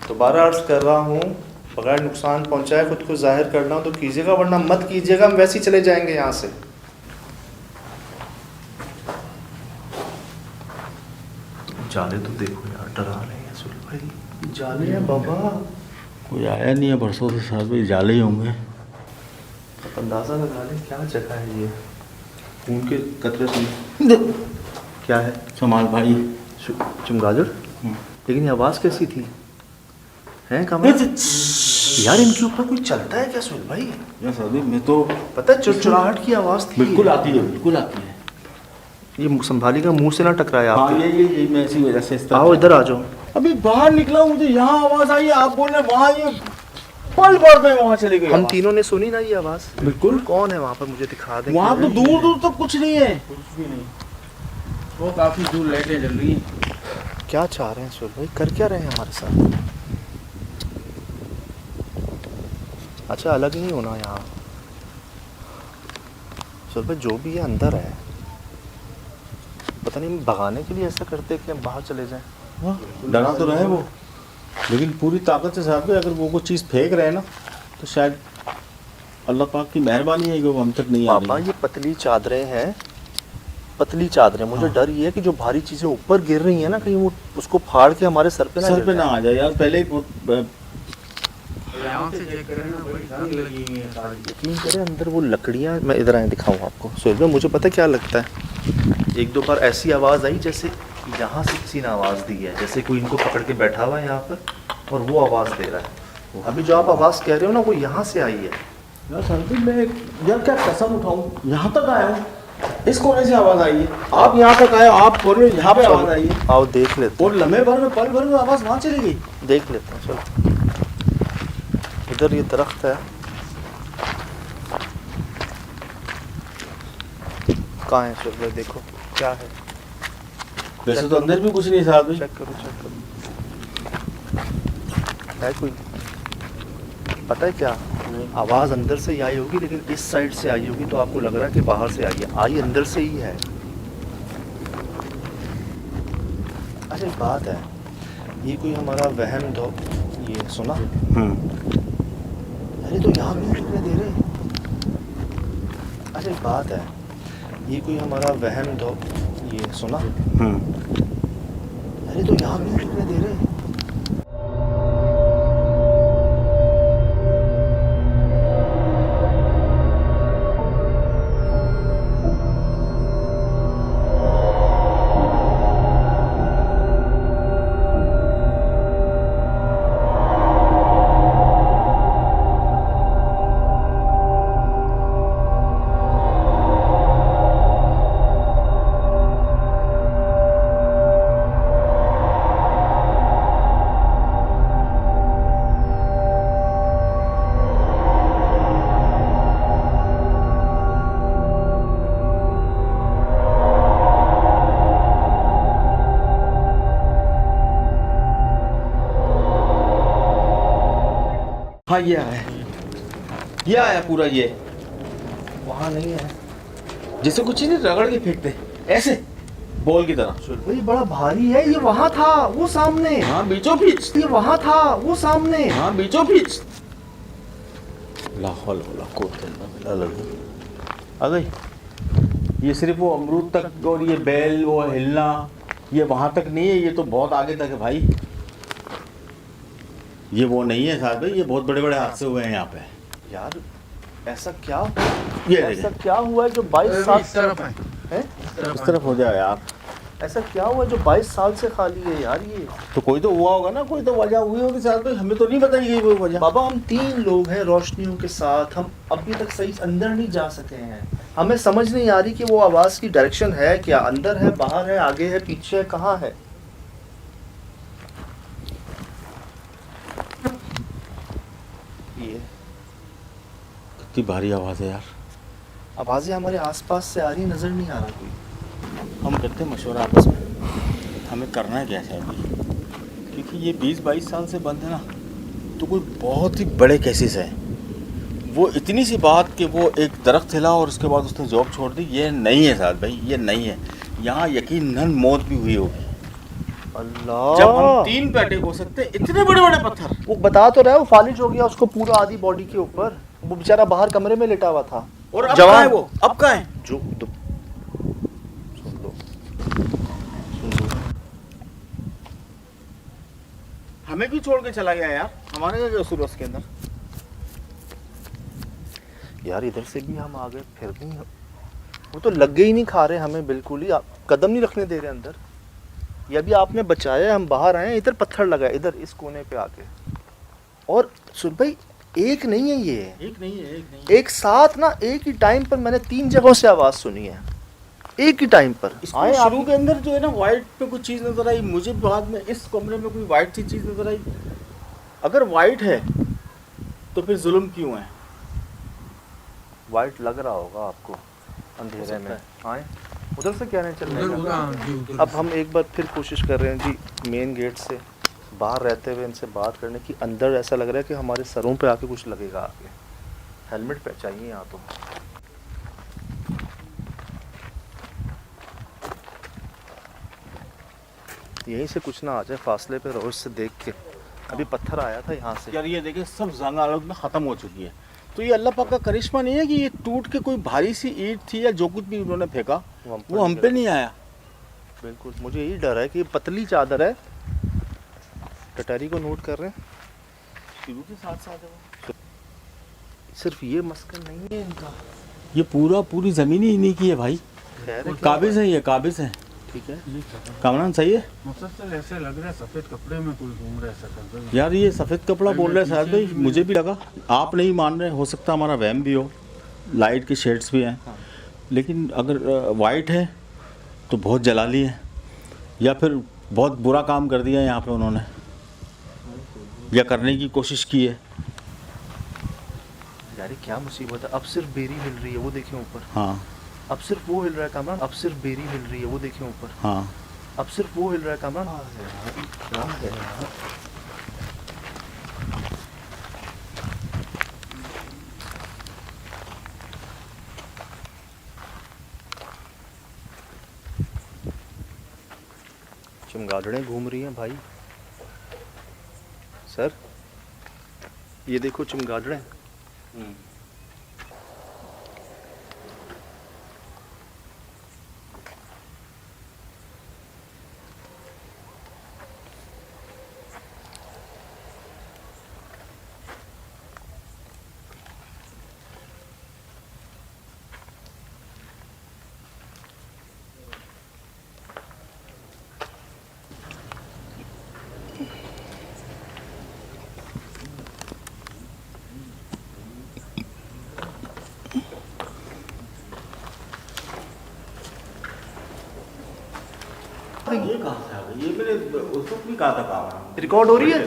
दोबारा अर्ज कर रहा हूँ, बगैर नुकसान पहुँचाए खुद को जाहिर करना हो तो कीजिएगा, वरना मत कीजिएगा। हम वैसे ही चले जाएंगे यहाँ से। जाले तो देखो यार, डरा रहे हैं सुहेल भाई। जाले हैं बाबा। कोई आया नहीं है बरसों से, साथ भाई जाले ही होंगे। आप अंदाज़ा लगा लें क्या जगह है ये। खून के कतरे से क्या है? संभाल भाई। चमगादड़। लेकिन ये आवाज़ कैसी थी? हैं कमर? यार इनके ऊपर कोई चलता है क्या सुहेल भाई? यार सदी में तो पता है चिड़चिड़ाहट की आवाज़ थी। बिल्कुल आती है, बिल्कुल आती है। ये संभाली का मुंह से ना टकराया हाँ, आपके। ये मैं इसी वजह से इस तरह। आओ इधर आ जाओ। अभी बाहर निकला हूँ, मुझे यहाँ आवाज़ आई, आप बोल रहे वहाँ, ये पल भर में वहाँ चली गई। हम तीनों ने सुनी ना ये आवाज़? बिल्कुल। कौन है वहाँ पर? मुझे दिखा दें। वहाँ तो दूर दूर तक कुछ नहीं है। कुछ भी नहीं, वो काफ़ी दूर लाइटें जल रही हैं। क्या चाह रहे हैं सुहेल भाई? कर क्या रहे हैं हमारे साथ? अच्छा, अलग नहीं होना यहाँ सुहेल भाई। जो भी है अंदर है, पता नहीं भगाने के लिए ऐसा करते कि हम बाहर चले जाएं। डरा तो रहे वो, लेकिन पूरी ताकत से साहब अगर वो कोई चीज़ फेंक रहे हैं ना, तो शायद अल्लाह पाक की मेहरबानी है कि वो हम तक नहीं आ पापा रही। ये पतली चादरें हैं, पतली चादरें। मुझे डर ये है कि जो भारी चीज़ें ऊपर गिर रही हैं ना, कहीं वो उसको फाड़ के हमारे सर पे ना आ जाए यार। पहले ही यहाँ से चेक करें ना, बड़ी जंग लगी हुई है सारी। यकीन करें अंदर वो लकड़ियाँ, मैं इधर आए दिखाऊँ आपको सुहेल भाई। मुझे पता क्या लगता है, एक दो बार ऐसी आवाज़ आई जैसे यहाँ से किसी ने आवाज़ दी है, जैसे कोई इनको पकड़ के बैठा हुआ है यहाँ पर और वो आवाज़ दे रहा है। अभी जो आप आवाज़ कह रहे हो ना, वो यहाँ से आई है। यार सरदी मैं यार क्या कसम उठाऊं, यहाँ तक आया हूँ, इस कोने से आवाज़ आई है। आप यहाँ तक आए, आप बोल रहे हो यहाँ पे आवाज़ आई है। आओ देख लेते और लम्हे भर में, पल भर में आवाज़ वहाँ चली गई। हैं, देख लेते हैं। चलो इधर ये दरख्त है, कहाँ है सुहेल भाई? देखो क्या है। वैसे तो अंदर भी कुछ नहीं साहब। चेक करो, चेक करो, है कोई? पता है क्या, आवाज़ अंदर से ही आई होगी, लेकिन इस साइड से आई होगी तो आपको लग रहा है कि बाहर से आई है। आई अंदर से ही है। अरे बात है, ये कोई हमारा वहम दो, ये सुना? अरे तो यहाँ क्यों रुकने दे रहे? अरे बात है, ये कोई हमारा वहम दो, ये सुना? अरे तो यहाँ क्यों रुकने दे रहे? हाँ ये आया पूरा ये। वहाँ नहीं है। जैसे कुछ नहीं रगड़ के फेंकते ऐसे बॉल की तरह। ये बड़ा भारी है। ये वहाँ था, वो सामने। हाँ बीचों बीच। ये वहाँ था, वो सामने। हाँ बीचों बीच। लाहौल वाला कोट आ गई। ये सिर्फ वो अमरूद तक और ये बैल वो हिलना ये वहाँ तक नहीं है, ये तो बहुत आगे तक है भाई। ये वो नहीं है साहब भाई, ये बहुत बड़े बड़े हादसे हुए हैं यहाँ पे। यार ऐसा क्या, ये ऐसा क्या हुआ है जो 22 साल इस तरफ है। इस तरफ हो जाए यार। ऐसा क्या हुआ जो 22 साल से खाली है यार? ये तो कोई तो हुआ होगा ना, कोई तो वजह हुई होगी साहब भाई, हमें तो नहीं बताई गई कोई वजह। बाबा हम 3 लोग हैं रोशनियों के साथ, हम अभी तक सही अंदर नहीं जा सके हैं। हमें समझ नहीं आ रही कि वो आवाज़ की डायरेक्शन है क्या, अंदर है, बाहर है, आगे है, पीछे है, कहाँ है? ये कितनी भारी आवाज़ है यार। आवाज़ें हमारे आसपास से आ रही, नज़र नहीं आ रहा कोई। हम करते हैं मशवरा आपस में, हमें करना है क्या चाहिए, क्योंकि ये 20-22 साल से बंद है ना, तो कोई बहुत ही बड़े केसेस हैं। वो इतनी सी बात कि वो एक दरख्त हिला और उसके बाद उसने जॉब छोड़ दी, ये नहीं है साथ भाई, ये नहीं है। यहाँ यकीनन मौत भी हुई होगी। अल्लाह, जब हम 3 पे अटैक हो सकते हैं, इतने बड़े बड़े पत्थर। वो बता तो रहा है, वो फालिज हो गया उसको पूरा आधी बॉडी के ऊपर। वो बेचारा बाहर कमरे में लेटा हुआ था। और अब जवान कहाँ है वो, अब कहाँ है? जो सुन लो, हमें भी छोड़ के चला गया यार, हमारे क्या कसूर है उसके अंदर? यार इधर से भी हम आ गए, फिर भी वो तो लग ही नहीं खा रहे हमें बिल्कुल ही, कदम नहीं रखने दे रहे अंदर। ये अभी आपने बचाया, हम बाहर आए, इधर पत्थर लगा है, इधर इस कोने पे आके। और सुन भाई, एक नहीं है ये, एक नहीं है। एक साथ ना, एक ही टाइम पर मैंने 3 जगहों से आवाज़ सुनी है, एक ही टाइम पर। आए शुरू के अंदर जो है ना, वाइट पे कुछ चीज़ नज़र आई मुझे, बाद में इस कमरे में कोई वाइट सी चीज़ नज़र आई। अगर वाइट है तो फिर जुल्म क्यों है? वाइट लग रहा होगा आपको अंधेरे में। आए उधर से क्या नहीं चल उधर रहा है। अब हम एक बार फिर कोशिश कर रहे हैं जी, मेन गेट से बाहर रहते हुए इनसे बात करने की। अंदर ऐसा लग रहा है कि हमारे सरों पे आके कुछ लगेगा आगे। हेलमेट पे चाहिए यहाँ तो। यहीं से कुछ ना आ जाए, फासले पे रहो, इससे देख के। अभी पत्थर आया था यहाँ से। यार ये देखिए, सब जंग आलूद में ख़त्म हो चुकी है। तो ये अल्लाह पाक का करिश्मा नहीं है कि ये टूट के कोई भारी सी ईंट थी या जो कुछ भी उन्होंने फेंका वो हम पे नहीं आया। बिल्कुल, मुझे यही डर है कि ये पतली चादर है। टटारी को नोट कर रहे हैं, शुरू के साथ साथ है वो। सिर्फ ये मस्कन नहीं है इनका, ये पूरी ज़मीन ही इन्हीं की है भाई। खैर है, काबिज है, ये काबिज है। ठीक है। कामरान सही है मुसलसल ऐसे लग रहा है सफेद कपड़े में कोई घूम रहा है सकल। यार, ये सफ़ेद कपड़ा बोल रहे हैं शायद भाई, मुझे भी लगा। आप नहीं मान रहे, हो सकता हमारा वहम भी हो, लाइट के शेड्स भी हैं। लेकिन अगर वाइट है तो बहुत जलाली है, या फिर बहुत बुरा काम कर दिया यहाँ पे उन्होंने, या करने की कोशिश की है। यार ये क्या मुसीबत है। अब सिर्फ बेरी हिल रही है, वो देखें ऊपर। हाँ अब सिर्फ वो हिल रहा है कामरान, अब सिर्फ बेरी हिल रही है, वो देखें ऊपर। हाँ, अब सिर्फ वो हिल रहा है कामरान। क्या है? चमगादड़ें घूम रही हैं भाई। सर ये देखो चमगादड़ें। ये कहाँ से आ गई? ये मैंने उस वक्त भी कहा था काम रिकॉर्ड हो रही है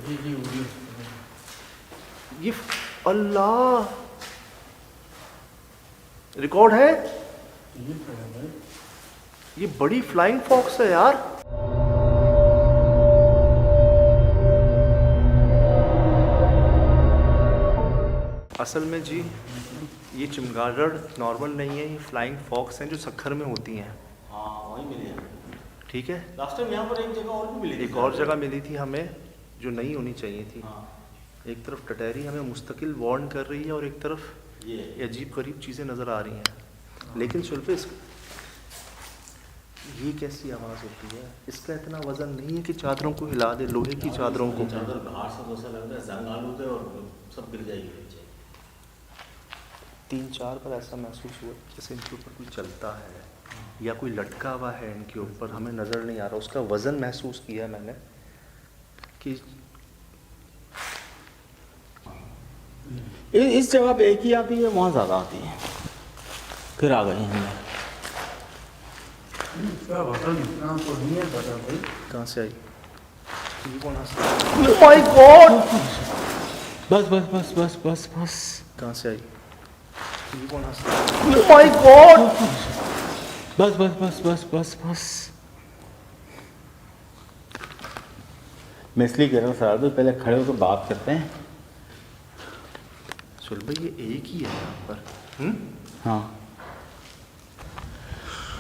जी जी हो गई। ये। अल्लाह, रिकॉर्ड है। ये तो है भाई। ये बड़ी फ्लाइंग फॉक्स है यार। असल में जी ये चमगादड़ नॉर्मल नहीं है, ये फ्लाइंग फॉक्स हैं जो सखर में होती हैं। हाँ वही मिली है। ठीक है, लास्ट टाइम यहाँ पर एक जगह और भी मिली थी। एक और जगह मिली थी हमें जो नहीं होनी चाहिए थी। हाँ एक तरफ टटहरी हमें मुस्तकिल वार्न कर रही है और एक तरफ ये अजीब गरीब चीज़ें नज़र आ रही हैं। लेकिन सुल्फिस, ये कैसी आवाज़ होती है? इसका इतना वजन नहीं है कि चादरों को हिला दे, लोहे की चादरों को। चादर बाहर से तो ऐसा लग रहा है जंग आलूदे और सब गिर जाएगी नीचे। 3-4 बार ऐसा महसूस हुआ जैसे इनके ऊपर कोई चलता है या कोई लटका हुआ है इनके ऊपर, हमें नज़र नहीं आ रहा। उसका वज़न महसूस किया मैंने कि इस जगह पे एक ही आती है, वहाँ ज़्यादा आती है। फिर आ गई हैं। इसका वजन इतना तो नहीं है दादा भाई। कहाँ से आई? ये कौन हंसा? Oh my God! बस बस बस बस बस बस। कहाँ से आई? ये कौन हंसा? Oh my God! बस बस बस बस बस बस। मैं इसलिए कह रहा हूँ सर, तो पहले खड़े होकर बात करते हैं। सुल भाई ये एक ही है यहाँ पर। हाँ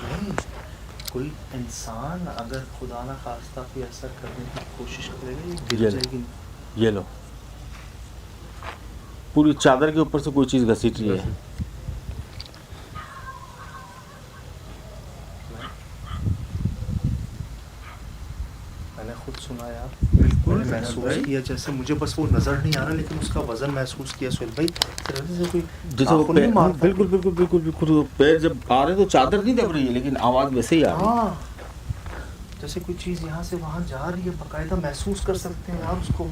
नहीं, कोई इंसान अगर खुदा ना खास्ता कोई ऐसा करने की कोशिश करेगा ये गिर ये जाएगी। ये लो, पूरी चादर के ऊपर से कोई चीज़ घसीट रही है। मैंने खुद सुना यार, बिल्कुल मैंने महसूस किया जैसे, मुझे बस वो नज़र नहीं आ रहा लेकिन उसका वजन महसूस किया। सुहेल भाई जैसे कोई जैसे वो आँखों नहीं पैर, मारता। बिल्कुल बिल्कुल बिल्कुल बिल्कुल, पैर जब आ रहे तो चादर नहीं दब रही है, लेकिन आवाज़ वैसे ही आ रही है। हाँ, जैसे कोई चीज़ यहाँ से वहाँ जा रही है, बाकायदा महसूस कर सकते हैं यार उसको।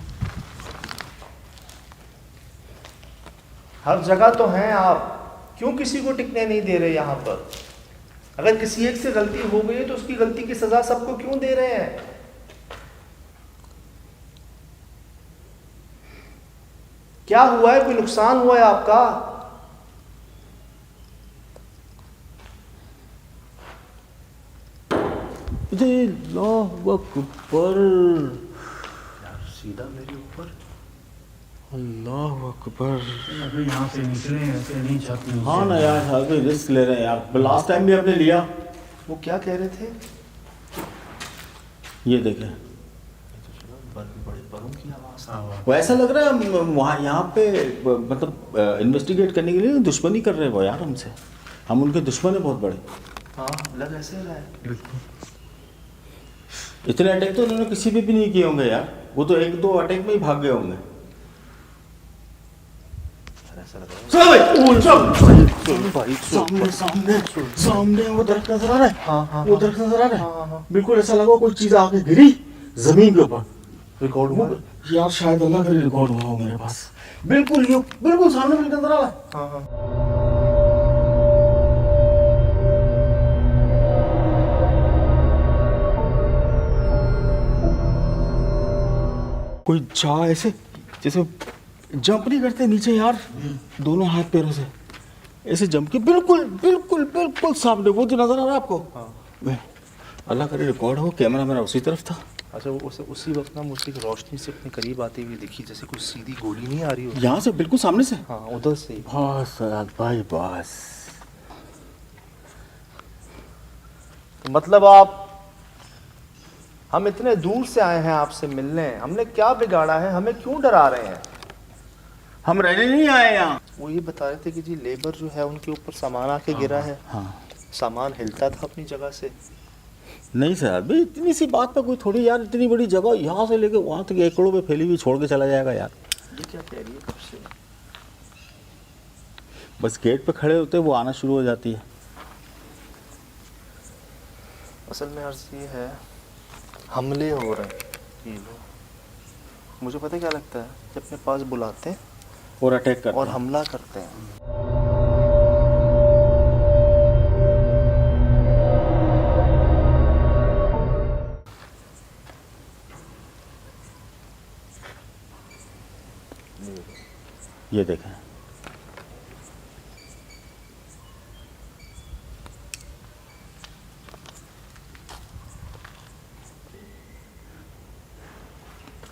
हर जगह तो हैं आप, क्यों किसी को टिकने नहीं दे रहे यहाँ पर? अगर किसी एक से गलती हो गई है तो उसकी गलती की सजा सबको क्यों दे रहे हैं? क्या हुआ है? कोई नुकसान हुआ है आपका? अल्लाह अकबर, यार सीधा मेरे ऊपर। अल्लाह अकबर। अभी यहाँ से निकले ऐसे नहीं छत नीचे। हाँ ना यार, अभी रिस्क ले रहे हैं यार, लास्ट टाइम भी आपने लिया। वो क्या कह रहे थे? ये देखें, बड़े बड़ों की आवाज़। वो ऐसा लग रहा है वहाँ यहाँ पे मतलब इन्वेस्टिगेट करने के लिए दुश्मनी कर रहे हैं वो यार हमसे। हम उनके दुश्मन हैं बहुत बड़े। हाँ, लग ऐसे रहा है। बिल्कुल। इतने अटैक तो उन्होंने किसी पे भी नहीं किए होंगे यार, वो तो 1-2 अटैक में ही भाग गए होंगे। ऐसा लग रहा है। सामने सामने सामने वो दरख्त नजर आ रहा है। हाँ हाँ, वो दरख्त नजर आ रहा हाँ, हाँ। है, बिल्कुल ऐसा लगा कोई चीज आके गिरी जमीन के ऊपर। रिकॉर्ड हुआ? यार शायद अल्लाह का रिकॉर्ड हुआ हो मेरे पास। बिल्कुल ये बिल्कुल सामने बिल्कुल नजर आ रहा है। हाँ हाँ। कोई जा ऐसे जैसे जंप नहीं करते नीचे यार, दोनों हाथ पैरों से ऐसे जंप के बिल्कुल बिल्कुल बिल्कुल सामने वो जो नजर आ रहा है आपको। हाँ। अल्लाह करे रिकॉर्ड हो, कैमरा मेरा उसी तरफ था। अच्छा, वो उसी वक्त ना मुझे रोशनी से अपने करीब आती हुई दिखी, जैसे कुछ सीधी गोली नहीं आ रही हो। यहाँ से बिल्कुल सामने से। हाँ, उधर से ही। बस सयाद भाई बस। तो मतलब आप हम इतने दूर से आए हैं आपसे मिलने, हमने क्या बिगाड़ा है, हमें क्यों डरा रहे हैं? हम रहने नहीं आए यहाँ। वो ये बता रहे थे कि जी लेबर जो है उनके ऊपर सामान आके गिरा है। हाँ सामान हिलता था अपनी जगह से। नहीं सर भाई, इतनी सी बात पे कोई थोड़ी यार, इतनी बड़ी जगह यहाँ से लेके वहाँ तक एकड़ों पे फैली हुई छोड़ के चला जाएगा यार। ये क्या कह रही है कब से? बस गेट पे खड़े होते वो आना शुरू हो जाती है। असल में अर्ज ये है, हमले हो रहे हैं ये लोग। मुझे पता क्या लगता है, जब अपने पास बुलाते हैं और अटैक करते और हैं। हमला करते हैं। ये देखें,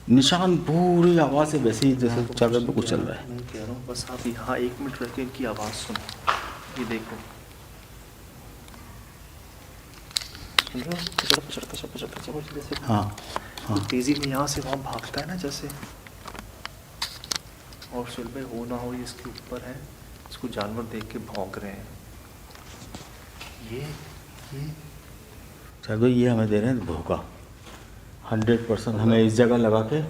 निशान पूरी आवाज़ से वैसे ही जैसे जगह पे कुछ चल रहा है। मैं कह रहा हूँ बस आप यहाँ 1 मिनट रह के इनकी आवाज़ सुनो। ये देखो, सुन रहे हो? पचड़ता जैसे हाँ हाँ तेज़ी में यहाँ से वहाँ भागता है ना जैसे। और सुलभ हो ना हो ये इसके ऊपर है, इसको जानवर देख के भौंक रहे हैं। ये चलो ये हमें दे रहे हैं धोखा। 100% हमें इस जगह लगा के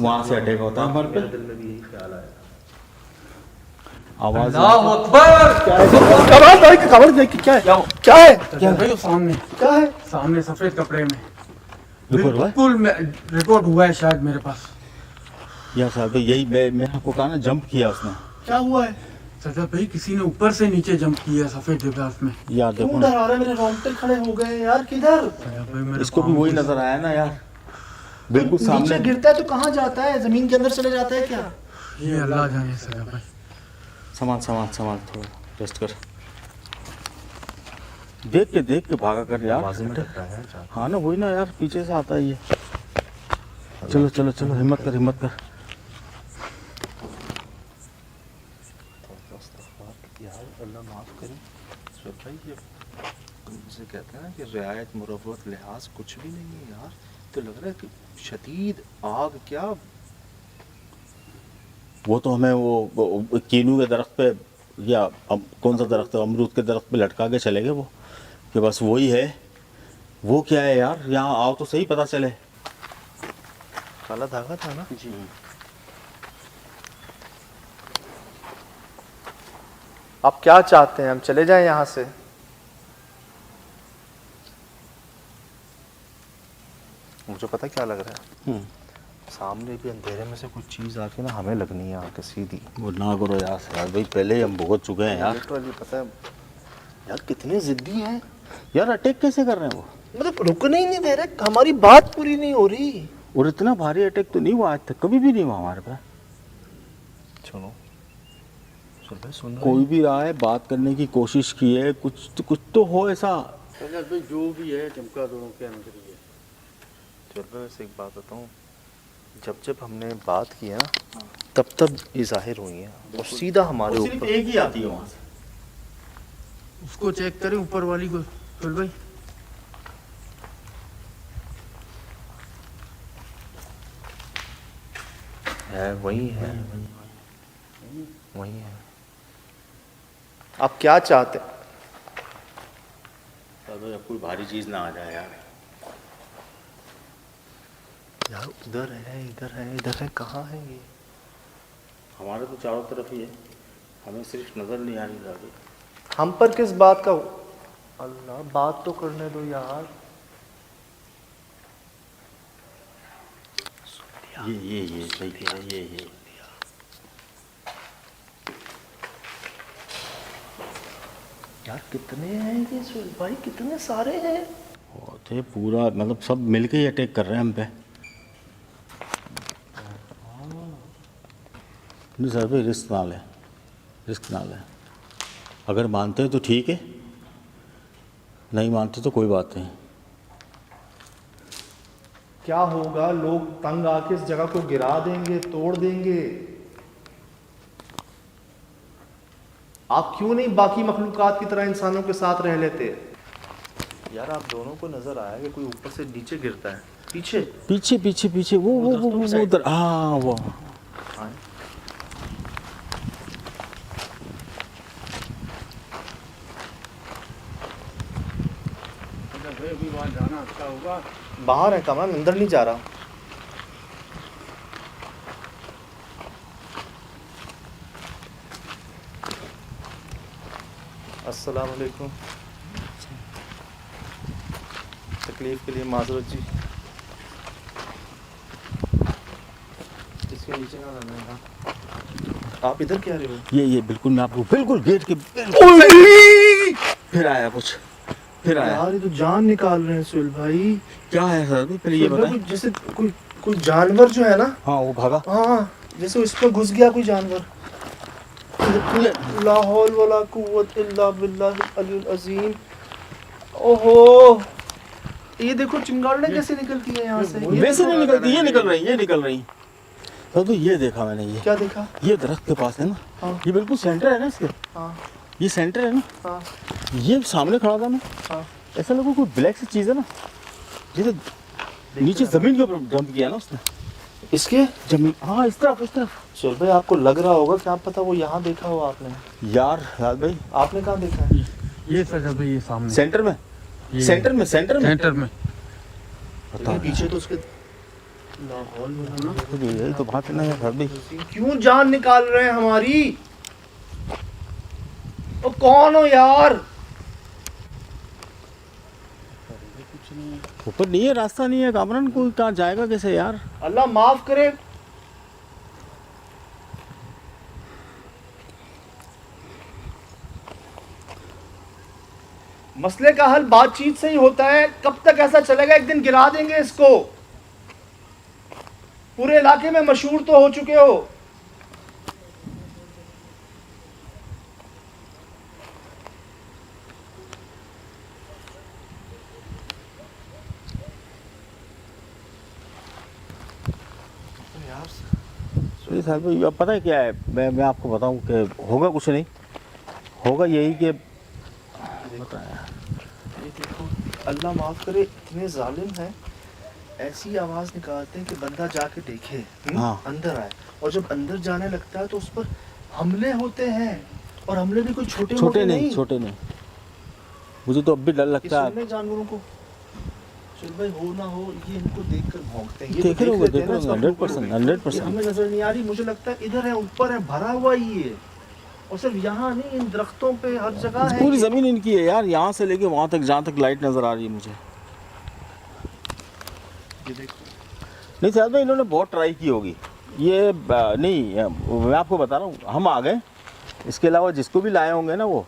वहाँ से अटैक होता है हमारे पे। दिल में भी यही ख्याल आया। आवाज़ अल्लाह अकबर। खबर देखी क्या है? क्या है? क्या भाई सामने, क्या है? सामने सफेद कपड़े में रिपोर्ट हुआ है? बिल्कुल रिपोर्ट हुआ है शायद मेरे पास। यार साहब यही मैं आपको कहा ना, जंप किया उसने। क्या हुआ है? सजा भाई किसी ने ऊपर से नीचे जंप किया सफेद लिबास में। यार देखो क्यों ना, डरा रहे? मेरे रोंगटे खड़े हो गए यार। किधर? सजा भाई मेरे इसको भी पाँव वही के- नजर आया ना यार, बिल्कुल नीचे सामने। गिरता है तो कहाँ जाता है? जमीन के अंदर चले जाता है क्या? ये अल्लाह जाने सजा भाई। संभाल थोड़ा रेस्ट कर। देख के भागा कर यार। हाँ ना वही ना यार, पीछे से आता है ये। चलो हिम्मत कर। यार अल्लाह माफ़ करे। सुन भाई, ये तुमसे कहते हैं ना कि रियायत मुरव्वत लिहाज कुछ भी नहीं है यार। तो लग रहा है कि शदीद आग। क्या वो तो हमें वो कीनू के दरख्त पे, या कौन सा दरख्त है, अमरूद के दरख्त पे लटका के चले गए वो, कि बस वही है। वो क्या है यार, यहाँ आओ तो सही पता चले। काला धागा था ना जी। आप क्या चाहते हैं, हम चले जाएं यहाँ से? मुझे पता क्या लग रहा है, सामने भी अंधेरे में से कुछ चीज़ आके ना हमें लगनी है आके सीधी। वो ना करो यार भाई, पहले ही हम भुगत चुके हैं यार। लिटरली पता है यार कितने जिद्दी हैं यार अटैक कैसे कर रहे हैं वो? मतलब रुकने ही नहीं दे रहे, हमारी बात पूरी नहीं हो रही। और इतना भारी अटैक तो नहीं हुआ आज तक, कभी भी नहीं हुआ हमारे पे। सुनो सुन कोई भी रहा है, बात करने की कोशिश की है, कुछ तो हो ऐसा। सजा भाई जो भी है चमका दोनों के अंदर ही है। चलो वैसे एक बात बताऊँ, जब हमने बात की है ना, तब ये जाहिर हुई है और सीधा हमारे ऊपर। एक ही आती है वहाँ से। उसको चेक करें ऊपर वाली को चल भाई। है वही है। आप क्या चाहते हैं? अब कोई भारी चीज ना आ जाए यार। यार उधर है कहाँ है ये? हमारे तो चारों तरफ ही है, हमें सिर्फ नजर नहीं आ रही अभी। हम पर किस बात का? अल्लाह बात तो करने दो यार। ये सही कह रहा है, ये यार कितने हैं ये सुन भाई, कितने सारे हैं। थे पूरा, मतलब सब मिलके ही अटैक कर रहे हैं हम पे। नहीं सर भाई, रिस्क ना ले। अगर मानते हैं तो ठीक है, नहीं मानते तो कोई बात नहीं। क्या होगा, लोग तंग आके इस जगह को गिरा देंगे, तोड़ देंगे। आप क्यों नहीं बाकी मखलूकात की तरह इंसानों के साथ रह लेते? यार आप दोनों को नजर आया कि कोई ऊपर से नीचे गिरता है? पीछे पीछे पीछे पीछे वो उधर, हाँ वो हाँ। अभी वहाँ जाना अच्छा होगा। बाहर है कमरा, अंदर नहीं जा रहा। अस्सलाम वालेकुम। तकलीफ के लिए माजरत जी। इसके नीचे ना रहना है। आप इधर क्या रहे हो? ये बिल्कुल मैं आपको बिल्कुल गेट के फिर आया कुछ, फिर आया। यार ये तो जान निकाल रहे हैं सुहेल भाई। क्या है सर, पहले ये बताएं। जैसे कोई जानवर जो है ना, हाँ वो भागा। हाँ जैसे उस पर घुस गया कोई जानवर। ला हौल वला कुव्वत इल्ला बिल्लाह अल अज़ीम। ओहो, ये देखो चिंगाड़े कैसे निकलती है यहाँ से। वैसे नहीं निकलती, ये निकल रही। सर तो ये देखा मैंने, ये क्या देखा? ये दरख्त के पास है ना, हाँ। ये बिल्कुल सेंटर है ना इसके, हाँ ये सेंटर है ना, हाँ ये सामने खड़ा था मैं, हाँ। ऐसा लगा कोई ब्लैक सी चीज़ है ना, जैसे नीचे जमीन के ऊपर डंप किया ना उसने। इसके जमीन, हाँ इस तरफ। सुहेल भाई आपको लग रहा होगा, क्या पता वो यहाँ देखा हो आपने। यार राज भाई आपने कहाँ देखा है? ये सर अभी ये सामने सेंटर में, ये- सेंटर में लेकिन पीछे तो उसके ला हौल वला तो यही तो बात है ना यार राज भाई। क्यों जान निकाल रहे हैं हमारी? ओ कौन हो यार? ऊपर नहीं है, रास्ता नहीं है कामरान, कोई कहाँ जाएगा कैसे यार। अल्लाह माफ करे। मसले का हल बातचीत से ही होता है। कब तक ऐसा चलेगा? एक दिन गिरा देंगे इसको। पूरे इलाके में मशहूर तो हो चुके हो। तो ये साहब भाई अब पता है क्या है, मैं आपको बताऊं कि होगा कुछ नहीं, होगा यही कि ये देखो, अल्लाह माफ करे, इतने जालिम हैं, ऐसी आवाज निकालते हैं कि बंदा जाके देखे, हाँ। अंदर आए। और जब अंदर जाने लगता है तो उस पर हमले होते हैं, और हमले भी कोई छोटे छोटे नहीं। मुझे तो अब भी डर लगता है। सुनने जानवरों को चल भाई हो ना हो, ये इनको देखकर भौंकते हैं। ये देख रहे होंगे, लेते हैं ना, इसका 100%। ये हमें नजर नहीं आ रही। मुझे लगता है इधर है, ऊपर है, भरा हुआ ही है। और सिर्फ यहाँ नहीं, इन दरख्तों पे हर जगह है। पूरी जमीन इनकी है यार, यहाँ से लेके वहाँ तक, जहाँ तक लाइट नजर आ रही है मुझे। ये देखो, नहीं साहब भाई, इन्होंने बहुत ट्राई की होगी। ये नहीं, मैं आपको बता रहा हूँ, हम आ गए, इसके अलावा जिसको भी लाए होंगे ना, वो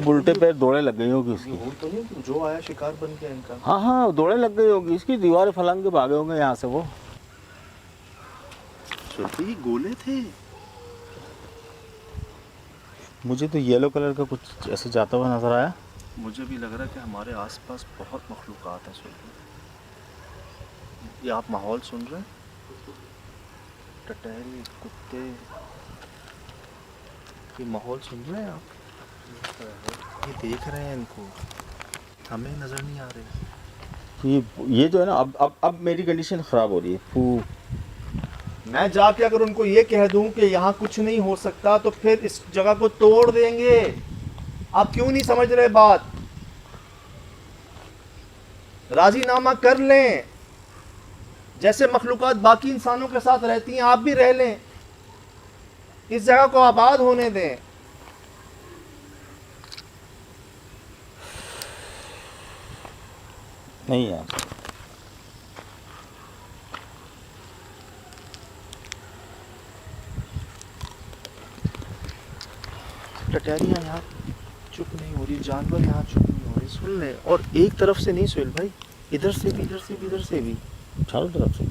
उल्टे पैर दौड़े लग गई होगी उसकी। ये तो नहीं जो आया शिकार बन गया इनका। हाँ दौड़े लग गई होगी इसकी, दीवार फलांग के भागे होंगे यहाँ से वो। ये गोले थे। मुझे तो येलो कलर का कुछ ऐसे जाता हुआ नजर आया। भी लग रहा है कि हमारे आसपास बहुत मखलूक़ात हैं। ये आप माहौल सुन रहे हैं? टटहरी, कुत्ते, ये माहौल सुन रहे हैं आप? ये देख रहे हैं इनको, हमें नजर नहीं आ रहे। तो ये जो है ना, अब मेरी कंडीशन ख़राब हो रही है। मैं जाके अगर उनको ये कह दूं कि यहाँ कुछ नहीं हो सकता, तो फिर इस जगह को तोड़ देंगे। आप क्यों नहीं समझ रहे बात? राजीनामा कर लें, जैसे मखलूक़ात बाकी इंसानों के साथ रहती हैं, आप भी रह लें। इस जगह को आबाद होने दें। नहीं यार, टटहरियाँ यहाँ चुप नहीं हो रही, जानवर यहाँ चुप नहीं हो रही। सुन ले, और एक तरफ से नहीं सुहेल भाई, इधर से भी, इधर से भी, इधर से भी, चारों तरफ से।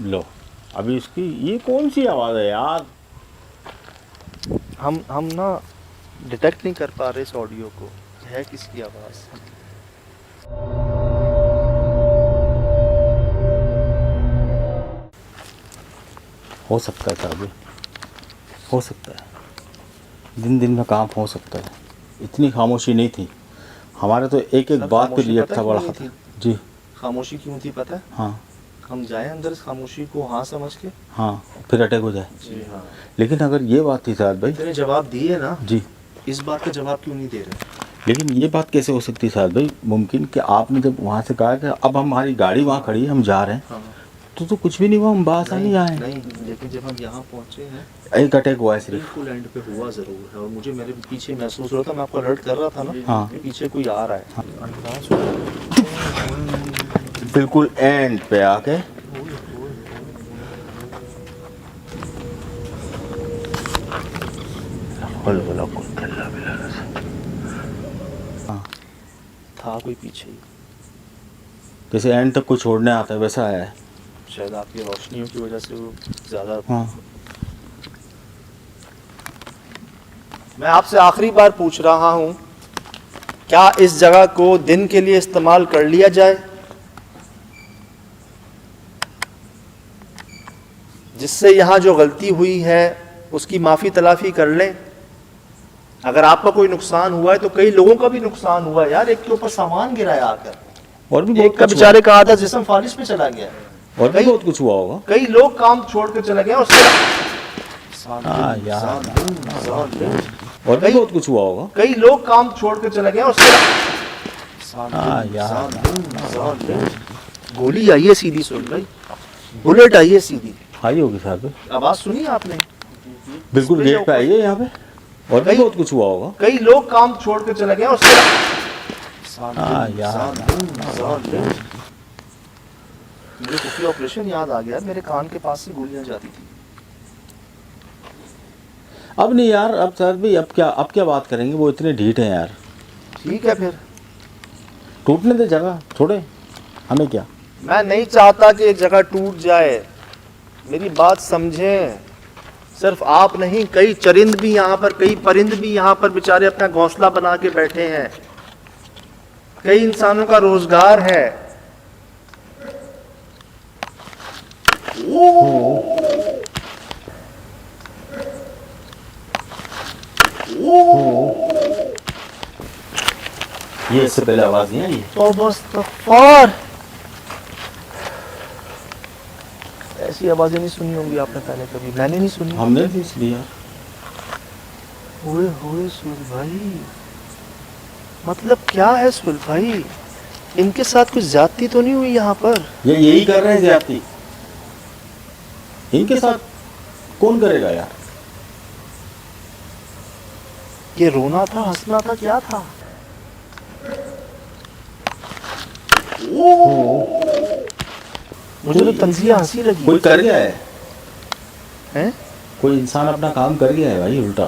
लो अभी इसकी ये कौन सी आवाज़ है यार? हम ना डिटेक्ट नहीं कर पा रहे इस ऑडियो को, है किसकी आवाज़। हो सकता है साहब, हो सकता है। दिन दिन में काम हो सकता है, इतनी खामोशी नहीं थी हमारे तो, एक एक सर, बात पे खामोशी रिएक्ट पता था है बड़ा क्यों खतरा। नहीं जी खामोशी क्यों थी पता है? हाँ हम जाए अंदर इस खामोशी को हाँ समझ के। हाँ, फिर अटैक हो जाए। जी हाँ। लेकिन अगर ये बात थी साहब भाई, इतने जवाब दिए ना, जी, इस बात का जवाब क्यों नहीं दे रहे? लेकिन ये बात कैसे हो सकती है साहब भाई, मुमकिन कि आपने जब वहाँ से कहा कि अब हमारी गाड़ी वहाँ खड़ी है, हम जा रहे हैं, हाँ तो कुछ भी नहीं हुआ, हम बासानी आए। नहीं, लेकिन जब हम यहाँ पहुँचे हैं एक अटैक हुआ है सिर्फ। बिल्कुल एंड पे हुआ ज़रूर है, और मुझे मेरे पीछे महसूस हो रहा था, मैं आपको अलर्ट कर रहा था ना हाँ। कि पीछे कोई आ रहा है। बिल्कुल एंड पे आके हाँ, था कोई पीछे ही, जैसे एंड तक कोई छोड़ने आता है वैसा आया है। शायद आपकी रोशनियों की वजह से वो ज़्यादा। हाँ मैं आपसे आखिरी बार पूछ रहा हूँ, क्या इस जगह को दिन के लिए इस्तेमाल कर लिया जाए, जिससे यहाँ जो गलती हुई है उसकी माफ़ी तलाफ़ी कर लें? अगर आपका कोई नुकसान हुआ है तो कई लोगों का भी नुकसान हुआ है यार, एक के ऊपर सामान गिरा है आकर, और भी एक बहुत का कुछ बेचारे का आधा जिस्म फालिश पे चला गया, हुआ, और भी कई- बहुत कुछ हुआ होगा। कई लोग काम छोड़ कर चले गए, उसके हाँ यार, और भी कई- बहुत कुछ हुआ होगा। कई लोग काम छोड़ कर चले गए, उसके हाँ यार, गोली आई है सीधी, सुन भाई, बुलेट आई है सीधी, हाई होगी साहब, आवाज सुनी आपने? बिल्कुल गेट पे आइए यहाँ पे, और भी कई- बहुत कुछ हुआ होगा। कई लोग काम छोड़ कर चले गए, उसके हाँ यार, मुझे खुफिया ऑपरेशन याद आ गया, मेरे कान के पास से गोलियां जाती थी। अब नहीं यार, अब साहब भाई अब क्या बात करेंगे, वो इतने ढीठ हैं यार। ठीक है फिर, टूटने दे जगह, छोड़े, हमें क्या। मैं नहीं चाहता कि ये जगह टूट जाए, मेरी बात समझें। सिर्फ आप नहीं, कई चरिंद भी यहाँ पर, कई परिंद भी यहाँ पर बेचारे अपना घोंसला बना के बैठे हैं, कई इंसानों का रोजगार है। ये इससे पहले आवाज नहीं आई। तौबा, ऐसी आवाजें नहीं सुनी होंगी आपने पहले कभी, मैंने नहीं सुनी। हमने भी इसलिए यार, हुए सुहेल भाई, मतलब क्या है सुहेल भाई, इनके साथ कुछ ज्यादती तो नहीं हुई यहाँ पर? ये यही कर रहे हैं ज्यादती, इनके साथ कौन करेगा यार। ये रोना था, हंसना था, क्या था? मुझे तो तंजिया हंसी लगी। कोई कर गया है, हैं? कोई इंसान अपना काम कर गया है भाई उल्टा।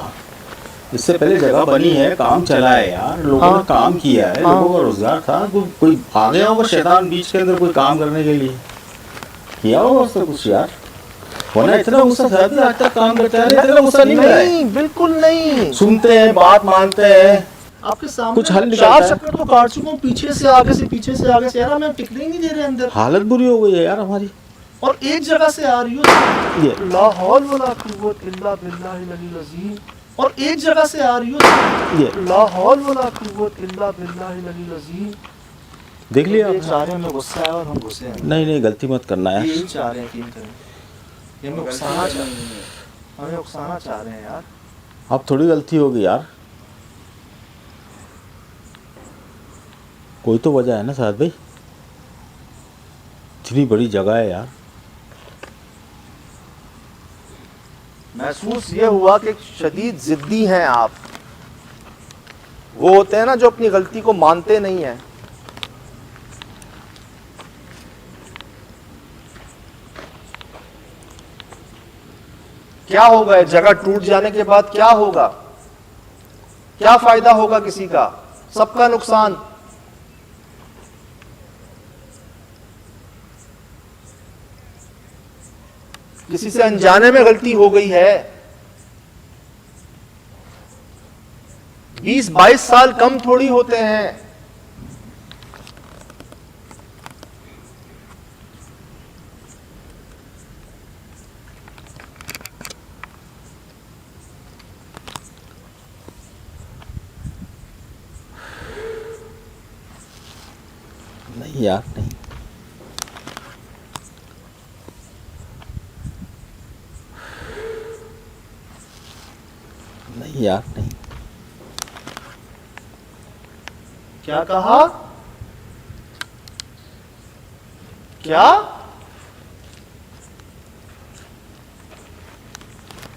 इससे पहले जगह बनी है, काम चला है यार, लोगों हाँ। ने काम किया है, हाँ। लोगों का रोजगार था, कोई आ गया होगा शैतान बीच के अंदर कोई काम करने के लिए, किया होगा उससे कुछ यार, वरना इतना गुस्सा था भी आज तक काम करते हैं, इतना गुस्सा नहीं मिला है। नहीं, बिल्कुल नहीं। सुनते हैं, बात मानते हैं, आपके सामने कुछ हल मैं निकलता 4 है। चक्कर तो काट चुका हूँ, पीछे से आगे से, पीछे से आगे से, यार मैं टिकने ही नहीं दे रहे अंदर, हालत बुरी हो गई है यार हमारी। और एक जगह से आ रही हो, ये ला हौल वला कुव्वत इल्ला बिल्लाहिल अलील अज़ीम, और एक जगह से आ रही हो, ये ला हौल वला कुव्वत इल्ला बिल्लाहिल अलील अज़ीम। देख लिया ये आपने? चाह रहे हैं हमें गुस्सा है और हम गुस्से हैं। नहीं गलती मत करना ये यार। यही चाह रहे हैं कि हम करें, ये हमें उकसाना चाह रहे हैं, हमें उकसाना चाह रहे हैं यार। अब थोड़ी गलती होगी यार, कोई तो वजह है ना साहब भाई, इतनी बड़ी जगह है यार। महसूस ये हुआ कि शदीद जिद्दी हैं आप, वो होते हैं ना जो अपनी गलती को मानते नहीं हैं। क्या होगा जगह टूट जाने के बाद, क्या होगा, क्या फायदा होगा किसी का, सबका नुकसान। किसी से अनजाने में गलती हो गई है, 20-22 साल कम थोड़ी होते हैं। यार नहीं। नहीं यार नहीं। क्या कहा? क्या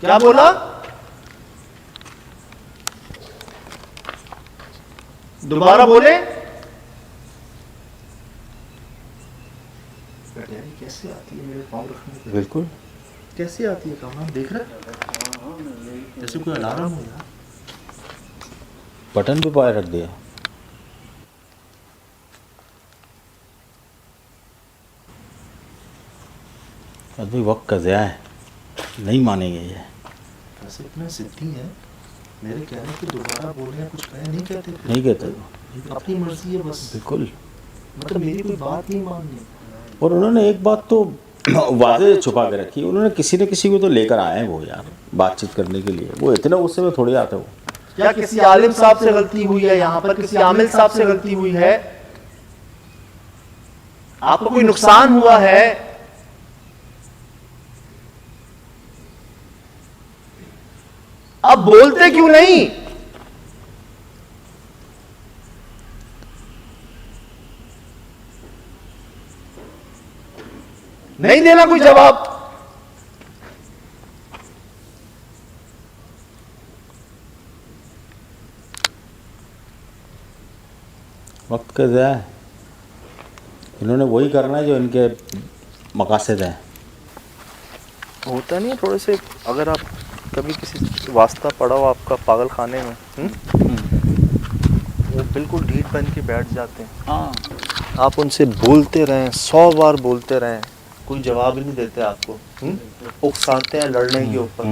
क्या बोला? दोबारा बोले। कैसे आती है मेरे पाँव रखने की? बिल्कुल। कैसे आती है कहाँ? देख रहे जैसे कोई अलार्म हो यार। बटन पे पाए रख दिया। अभी वक्त का ज़या है, नहीं मानेंगे ये। वैसे इतने सिद्धि है, मेरे कहने को दोबारा बोले या कुछ कहे नहीं कहते फिर। नहीं कहते। ये अपनी मर्जी है बस। बिल्कुल। मतलब मेरी कोई बात नहीं माननी। और उन्होंने एक बात तो वादे छुपा के रखी, उन्होंने किसी न किसी को तो लेकर आए हैं वो यार, बातचीत करने के लिए। वो इतना गुस्से में थोड़ी आते वो। क्या किसी आलिम साहब से गलती हुई है? यहाँ पर किसी आमिल साहब से गलती हुई है? आपको कोई नुकसान हुआ है? अब बोलते क्यों नहीं? नहीं देना कोई जवाब? वक्त का ज़या है, इन्होंने वही करना है जो इनके मकासद हैं। होता नहीं है थोड़े से, अगर आप कभी किसी वास्ता पड़ा हो आपका पागल खाने में, वो बिल्कुल ढीठ बन के बैठ जाते हैं। हाँ। आप उनसे बोलते रहें, 100 बार बोलते रहें, कोई जवाब ही नहीं देते आपको। उकसाते हैं लड़ने के ऊपर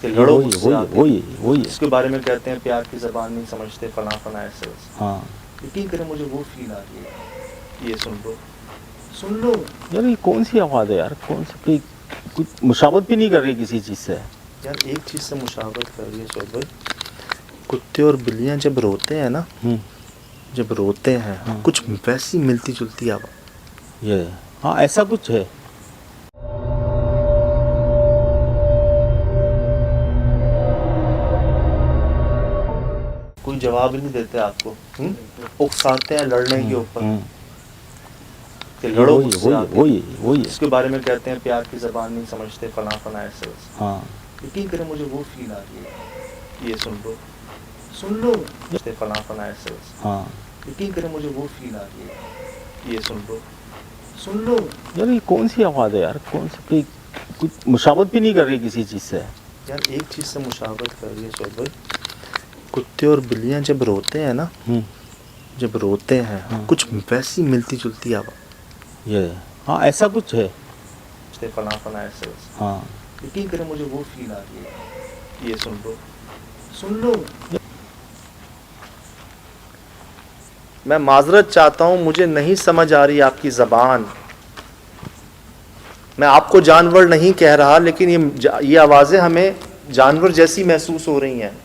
कि लड़ो मुझसे आके। वही इसके बारे में कहते हैं प्यार की ज़बान नहीं समझते, फला फला ऐसे वैसे। हाँ। यकीन करें मुझे वो फील आ रही है। ये सुन लो यार, ये कौन सी आवाज़ है यार? कौन सी कुछ मुशावत भी नहीं कर रही किसी चीज़ से यार। एक चीज़ से मुशावरत कर रही है शोर भाई, कुत्ते और बिल्लियाँ जब रोते हैं ना, जब रोते हैं कुछ वैसी मिलती जुलती आवाज़। ये हाँ, ऐसा कुछ है। कोई जवाब ही नहीं देते आपको। उकसाते हैं लड़ने के ऊपर कि लड़ो मुझसे आके। वही इसके बारे में कहते हैं प्यार की ज़बान नहीं समझते, फला फला ऐसे वैसे। हाँ। यकीन करें मुझे वो फील आ रही है। ये सुन लो फला फला ऐसे वैसे। हाँ। यकीन करें मुझे वो फील आ रही है। ये सुन लो यार, ये कौन सी आवाज़ है यार? कौन सी कुछ मुशावत भी नहीं कर रही किसी चीज़ से यार। एक चीज़ से मुशावरत कर रही है शोर भाई, कुत्ते और बिल्लियाँ जब रोते हैं ना, जब रोते हैं कुछ वैसी मिलती जुलती आवाज़। ये हाँ, ऐसा कुछ है। फला फला ऐसे वैसे। हाँ। यकीन करें मुझे वो फील आ रही है। ये सुन लो मैं माजरत चाहता हूं, मुझे नहीं समझ आ रही आपकी ज़बान। मैं आपको जानवर नहीं कह रहा, लेकिन ये आवाज़ें हमें जानवर जैसी महसूस हो रही हैं।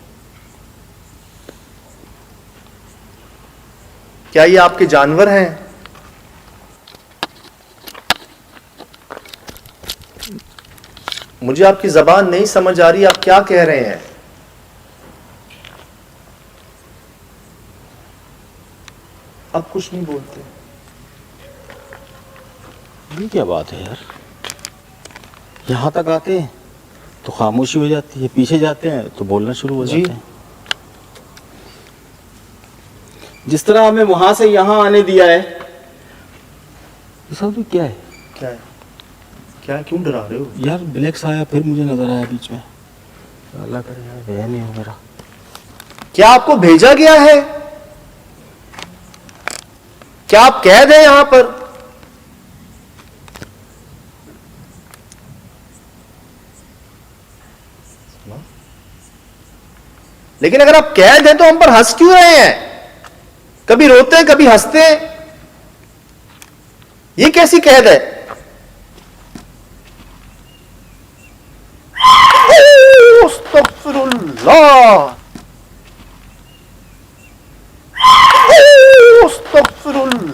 क्या ये आपके जानवर हैं? मुझे आपकी ज़बान नहीं समझ आ रही, आप क्या कह रहे हैं? अब कुछ नहीं बोलते। ये क्या बात है यार? यहाँ तक आते हैं तो खामोशी हो जाती है, पीछे जाते हैं तो बोलना शुरू हो जाते हैं। जिस तरह हमें वहां से यहाँ आने दिया है, सब क्या है? क्या क्यों डरा रहे हो यार? ब्लैक साया फिर मुझे नजर आया बीच में। अल्लाह करे यार, वह नहीं हो मेरा। क्या आपको भेजा गया है? क्या आप कैद हैं यहां पर? लेकिन अगर आप कैद हैं तो हम पर हंस क्यों रहे हैं? कभी रोते हैं, कभी हंसते हैं। ये कैसी कैद है? अस्तगफिरुल्लाह।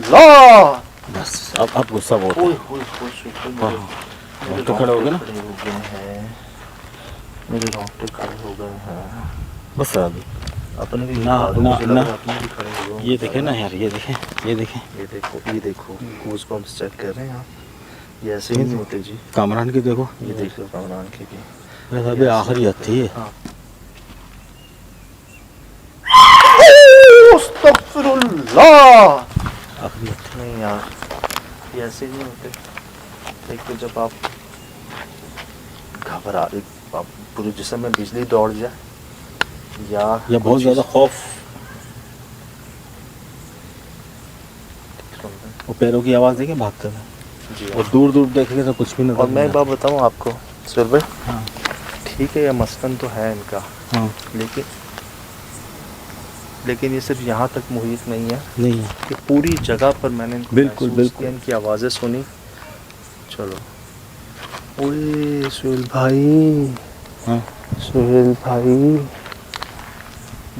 अस्तगफिरुल्लाह। बस अब गुस्सा बहुत है। ओए होए होए, शुक्र मेरे- मेरे तो खड़े हो गए ना? खड़े हो गए हैं, मेरे रोंगटे खड़े हो गए हैं। बस अभी अपने भी ना- दिखा दो, ना- मुझे लग ना। रहा है अपने भी खड़े हो गए। ये देखें ना यार, ये देखें, ये देखें। ये देखो गूज़बम्प्स चेक कर रहे हैं आप। ये ऐसे ही नहीं होते जी। कामरान की देखो, ये देख लो कामरान के भी। बस अभी आखिरी हद थी ये। हाँ। अस्तगफिरुल्लाह। आखिरी हद। नहीं यार, ये ऐसे नहीं होते। एक तो जब आप घबरा, आप पूरे जिस्म में बिजली दौड़ जाए या बहुत कुछ ज़्यादा खौफ, सुन रहे वो पैरों की आवाज़ देखें भागते हुए, हैं। जी और दूर दूर देखेंगे तो कुछ भी नजर और मैं नहीं एक बात बताऊं आपको सुहेल भाई, हाँ। ठीक है ये मसलन तो है इनका, आता। हाँ, लेकिन ये सिर्फ यहाँ तक मुहित नहीं है नहीं है। कि पूरी जगह पर मैंने इनको बिल्कुल, महसूस बिल्कुल। किया, इनकी आवाज़ें सुनी। चलो ओए सुहेल भाई, हाँ, सुहेल भाई,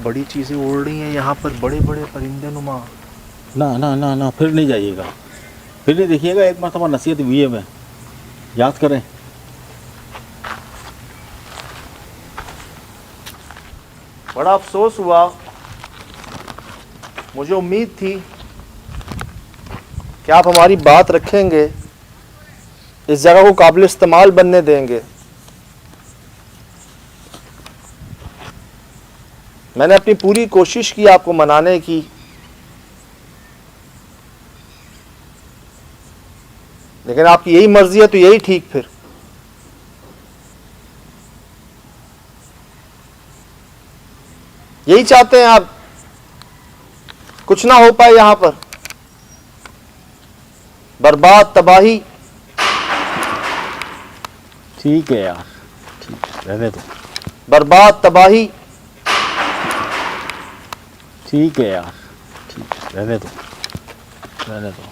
बड़ी चीज़ें उड़ रही हैं यहाँ पर, बड़े बड़े परिंदे नुमा। ना ना ना ना, फिर नहीं जाइएगा, फिर नहीं देखिएगा। एक मरतबा नसीहत हुई है, मैं याद करें। बड़ा अफसोस हुआ, मुझे उम्मीद थी कि आप हमारी बात रखेंगे, इस जगह को काबिल इस्तेमाल बनने देंगे। मैंने अपनी पूरी कोशिश की आपको मनाने की, लेकिन आपकी यही मर्जी है तो यही ठीक। फिर यही चाहते हैं आप, कुछ ना हो पाए यहां पर, बर्बाद, तबाही। ठीक है यार, ठीक है, रहने दो। बर्बाद, तबाही। ठीक है यार, ठीक है, रहने दो, रहने दो।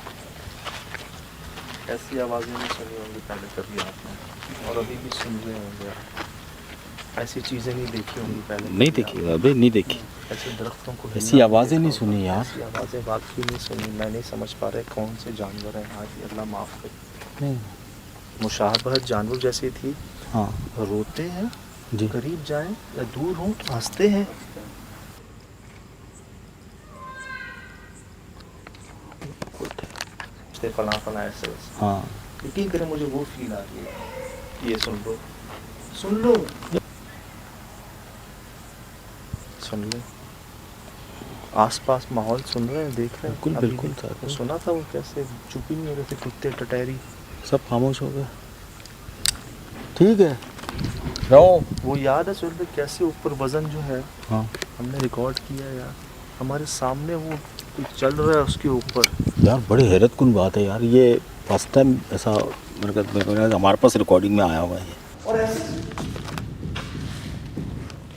ऐसी आवाज़ें नहीं सुनी होंगी पहले कभी आपने, और अभी भी सुन रहे होंगे आप। ऐसी चीज़ें नहीं देखी होंगी पहले नहीं देखी अभी, नहीं देखी। ऐसे दरख्तों को ऐसी हिलना आवाज़ें देखा नहीं होगा। सुनी यार। ऐसी आवाज़ें वाकई नहीं सुनी। मैं नहीं समझ पा रहा कौन से जानवर हैं आज, अल्लाह माफ़ करे। नहीं। मुशाबहत जानवर जैसी थी, हाँ रोते हैं, जी, करीब जाएं या दूर हों तो हंसते हैं। फला फला ऐसे हाँ। यकीन करें मुझे वो फील आ रही है। ये सुन लो, सुन लो, सुन लो। आसपास माहौल सुन रहे हैं, देख रहे हैं। बिल्कुल, अभी बिल्कुल भी सर। तो सुना था वो कैसे चुप ही नहीं हो रहे थे, कुत्ते टटहरी। सब खामोश हो गए। ठीक है, रहो। वो याद है सुन कैसे ऊपर वजन जो है हाँ हमने रिकॉर्ड किया यार, हमारे सामने वो चल रहा है उसके ऊपर। यार, बड़ी हैरतकुन बात है यार, ये फर्स्ट टाइम ऐसा मेरे हमारे पास रिकॉर्डिंग में आया हुआ है ये। और ऐसे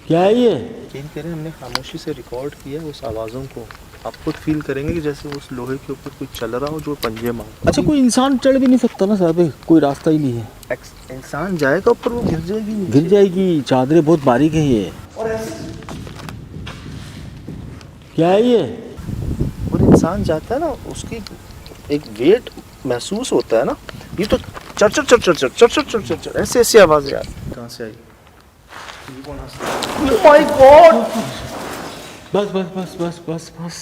क्या है ये? यकीन करें हमने खामोशी से रिकॉर्ड किया उस आवाज़ों को। आप खुद फील करेंगे कि जैसे उस लोहे के ऊपर कोई चल रहा हो जो पंजे मार। अच्छा, कोई इंसान चढ़ भी नहीं सकता ना साहब, कोई रास्ता ही नहीं है। इंसान जाएगा ऊपर, वो गिर जाएगी नीचे। गिर जाएगी, चादरें बहुत बारीक है ये। और ऐसे क्या है ये? और इंसान जाता है ना, उसकी एक वेट महसूस होता है ना। ये तो चर चर चर चर चर चर चर चर चर चर ऐसे ऐसी आवाज़ यार कहाँ से आई? Oh my God! बस बस बस बस बस बस,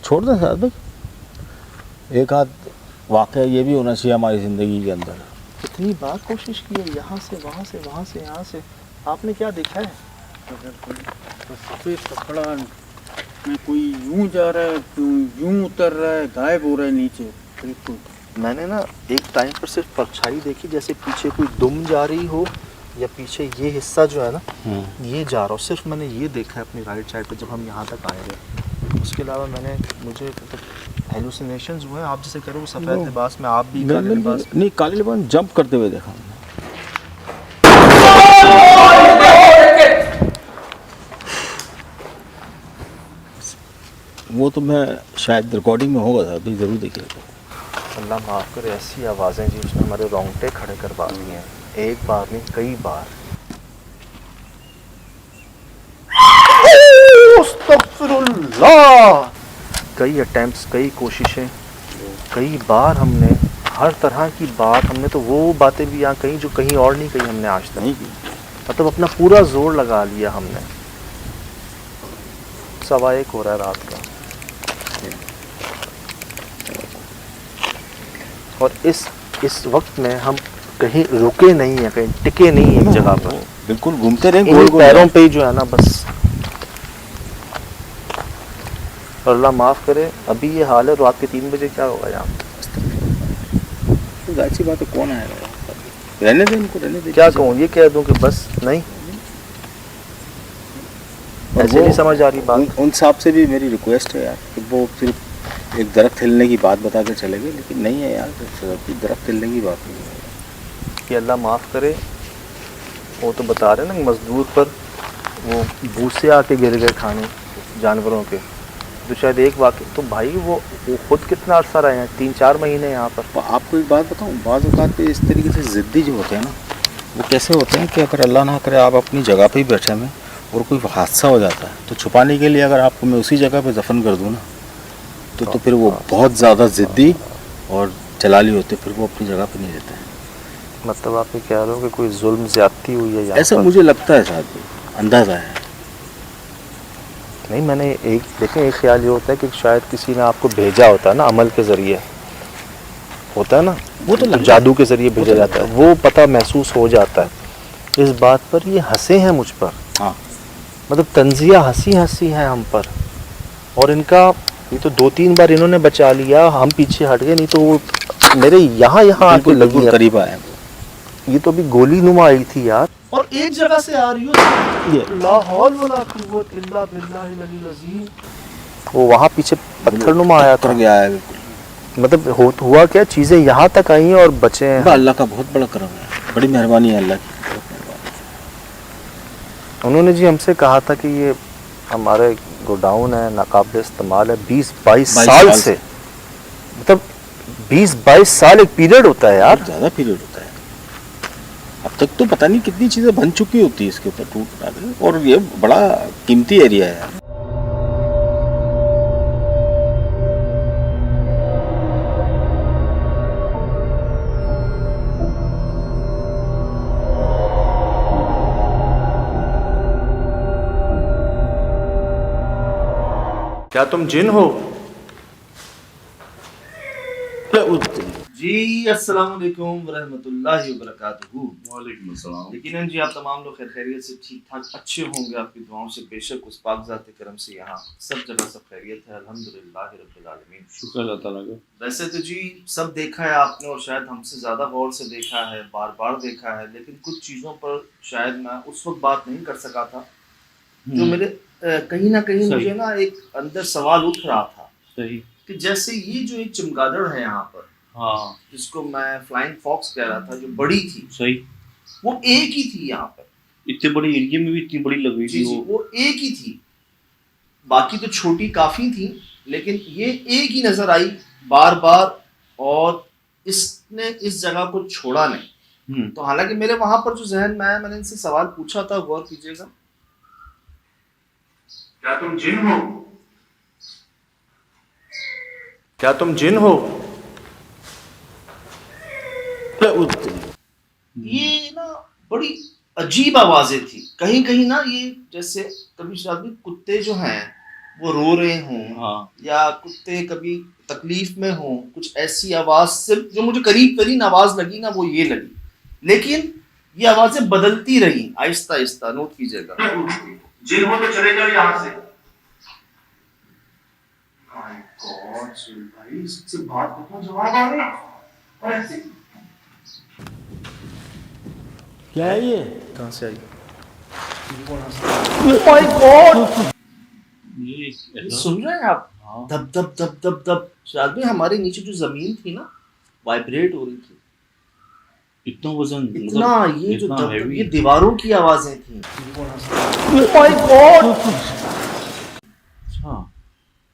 छोड़ दें साहब भाई। एक आध वाक़या ये भी होना चाहिए हमारी ज़िंदगी के अंदर। कितनी बार कोशिश की है, यहाँ से वहाँ से, वहाँ से यहाँ से। आपने क्या देखा है? अगर कोई सफ़ेद कपड़ा में कोई यूं जा रहा है, यूं उतर रहा है, गायब हो रहा है नीचे, बिल्कुल। मैंने ना एक टाइम पर सिर्फ परछाई देखी, जैसे पीछे कोई दुम जा रही हो या पीछे ये हिस्सा जो है ना ये जा रहा हो। सिर्फ मैंने ये देखा है अपनी राइट साइड पे जब हम यहाँ तक आए थे। उसके अलावा मुझे मतलब हेलुसिनेशंस हुए। आप जैसे कह रहे हो वो सफ़ेद लिबास में, आप भी काले लिबास नहीं, काले लिबास जंप करते हुए देखा हमने। वो तो मैं शायद रिकॉर्डिंग में होगा था, अभी ज़रूर देखिएगा। अल्लाह माफ़ करे, ऐसी आवाज़ें जी उसने हमारे रोंगटे खड़े करवा दिए हैं, एक बार नहीं कई बार। अस्तगफिरुल्लाह। कई अटेम्प्ट्स, कई कोशिशें, कई बार हमने हर तरह की बात, हमने तो वो बातें भी यहाँ कहीं जो कहीं और नहीं कही हमने आज तक। नहीं की। मतलब अपना पूरा जोर लगा लिया हमने। 1:15 हो रहा है रात का, और इस वक्त में हम कहीं रुके नहीं है, कहीं टिके नहीं है एक जगह पर। बिल्कुल घूमते रहे इन गोल गोल। पैरों पे ही जो है ना बस। और अल्लाह माफ़ करे, अभी ये हाल है, रात के 3 बजे क्या होगा यहाँ? तो जाहिर सी बात है, कौन आएगा यहाँ पर? रहने दे इनको, रहने दे। क्या कहूँ, ये कह दूँ कि बस नहीं, ऐसे नहीं समझ आ रही बात। उन साहब से भी मेरी रिक्वेस्ट है यार कि वो सिर्फ एक दरख्त हिलने की बात बता के चले गए, लेकिन नहीं है यार, दरख्त हिलने की बात नहीं है। कि अल्लाह माफ़ करे, वो तो बता रहे हैं ना मज़दूर पर वो भूसे आके गिर गए खाने जानवरों के, तो शायद एक वाक़ई तो भाई वो खुद कितना अर्सा रहे हैं, 3-4 महीने यहाँ पर। तो आपको एक बात बताऊँ, बाज़ औक़ात पे इस तरीके से ज़िद्दी जो होते हैं ना, वो कैसे होते हैं कि अगर अल्लाह ना करे आप अपनी जगह पे ही बैठे हुए और कोई हादसा हो जाता है, तो छुपाने के लिए अगर आपको मैं उसी जगह पे दफन कर दूँ ना, तो फिर वो बहुत ज़्यादा ज़िद्दी और जलाली होते, फिर वो अपनी जगह पे नहीं रहते हैं। मतलब आप ये कह रहे हो कि कोई जुल्म ज़्यादती हुई है यहाँ ऐसा पर? मुझे लगता है, शायद अंदाज़ा है। नहीं, मैंने एक देखें, एक ख्याल ये होता है कि शायद किसी ने आपको भेजा होता है ना, अमल के ज़रिए होता है ना, वो तो जादू के ज़रिए भेजा जाता है, वो पता महसूस हो जाता है। इस बात पर ये हंसे हैं मुझ पर, हाँ, मतलब तंजिया हंसी है हम पर, और इनका ये तो 2-3 बार इन्होंने बचा लिया, हम पीछे हट गए, नहीं तो वो मेरे यहाँ आके लगी है। करीब आए। ये तो अभी गोली नुमा आई थी यार, और एक जगह से आ रही हो, ला हौल वला कुव्वत इल्ला बिल्लाहिल अलील अज़ीम। वो वहाँ पीछे पत्थर नुमा आया था, गया है बिल्कुल। मतलब हुआ क्या, चीज़ें यहाँ तक आई हैं और बचे हैं। अल्लाह का बहुत बड़ा करम है, बड़ी मेहरबानी है अल्लाह की। उन्होंने जी हमसे कहा था कि ये हमारे गोडाउन है, नाकाबिल इस्तेमाल है, 20-22 साल से, मतलब 20-22 साल एक पीरियड होता है यार, ज़्यादा पीरियड होता है। अब तक तो पता नहीं कितनी चीज़ें बन चुकी होती है इसके ऊपर, टूट टाट, और ये बड़ा कीमती एरिया है यार। क्या तुम जिन हो? जी अस्सलाम वालेकुम वरहमतुल्लाहि वबरकातुहू। वालेकुम अस्सलाम। यकीनन जी आप तमाम लोग खैर खैरियत से ठीक ठाक अच्छे होंगे, आपकी दुआओं से बेशक उस पाक ज़ात करम से यहाँ सब जगह सब खैरियत है, अल्हम्दुलिल्लाह रब्बिल आलमीन। शुक्र अल्लाह ताला का। वैसे तो जी सब देखा है आपने, और शायद हमसे ज़्यादा गौर से देखा है, बार बार देखा है, लेकिन कुछ चीज़ों पर शायद मैं उस वक्त बात नहीं कर सका था, जो मेरे कहीं ना कहीं मुझे ना एक अंदर सवाल उठ रहा था। सही। कि जैसे ये जो एक चमगादड़ है यहाँ पर, हाँ, जिसको मैं फ्लाइंग फॉक्स कह रहा था, जो बड़ी थी, सही। वो एक ही थी यहाँ पर, इतने बड़े एरिया में भी इतनी बड़ी लग रही जी थी जी, वो एक ही थी, बाकी तो छोटी काफी थी, लेकिन ये एक ही नजर आई बार बार, और इसने इस जगह को छोड़ा नहीं। तो हालांकि मेरे वहां पर जो जहन में आया, मैंने इनसे सवाल पूछा था, गौर कीजिएगा। क्या तुम जिन हो? क्या तुम जिन हो? ये ना बड़ी अजीब आवाजें थी, कहीं कहीं ना ये जैसे कभी शायद कुत्ते जो हैं वो रो रहे हों, हाँ, या कुत्ते कभी तकलीफ में हों, कुछ ऐसी आवाज सिर्फ जो मुझे करीब तरीन आवाज लगी ना वो ये लगी, लेकिन ये आवाजें बदलती रही आहिस्ता आहिस्ता, नोट कीजिएगा। जिन हो तो चले जाओ यहाँ से। माय गॉड भाई, इससे बात करना जवाब आ रहे और ऐसे क्या है ये? कहाँ से आई? Oh my God! ये सुन रहे हैं आप? हाँ। दब दब दब दब दब, शायद में हमारे नीचे जो जमीन थी ना वाइब्रेट हो रही थी। इतना वजन, इतना मतलब ये जो इतना दब दब, heavy? ये दीवारों की आवाजें थी। Oh my God! अच्छा,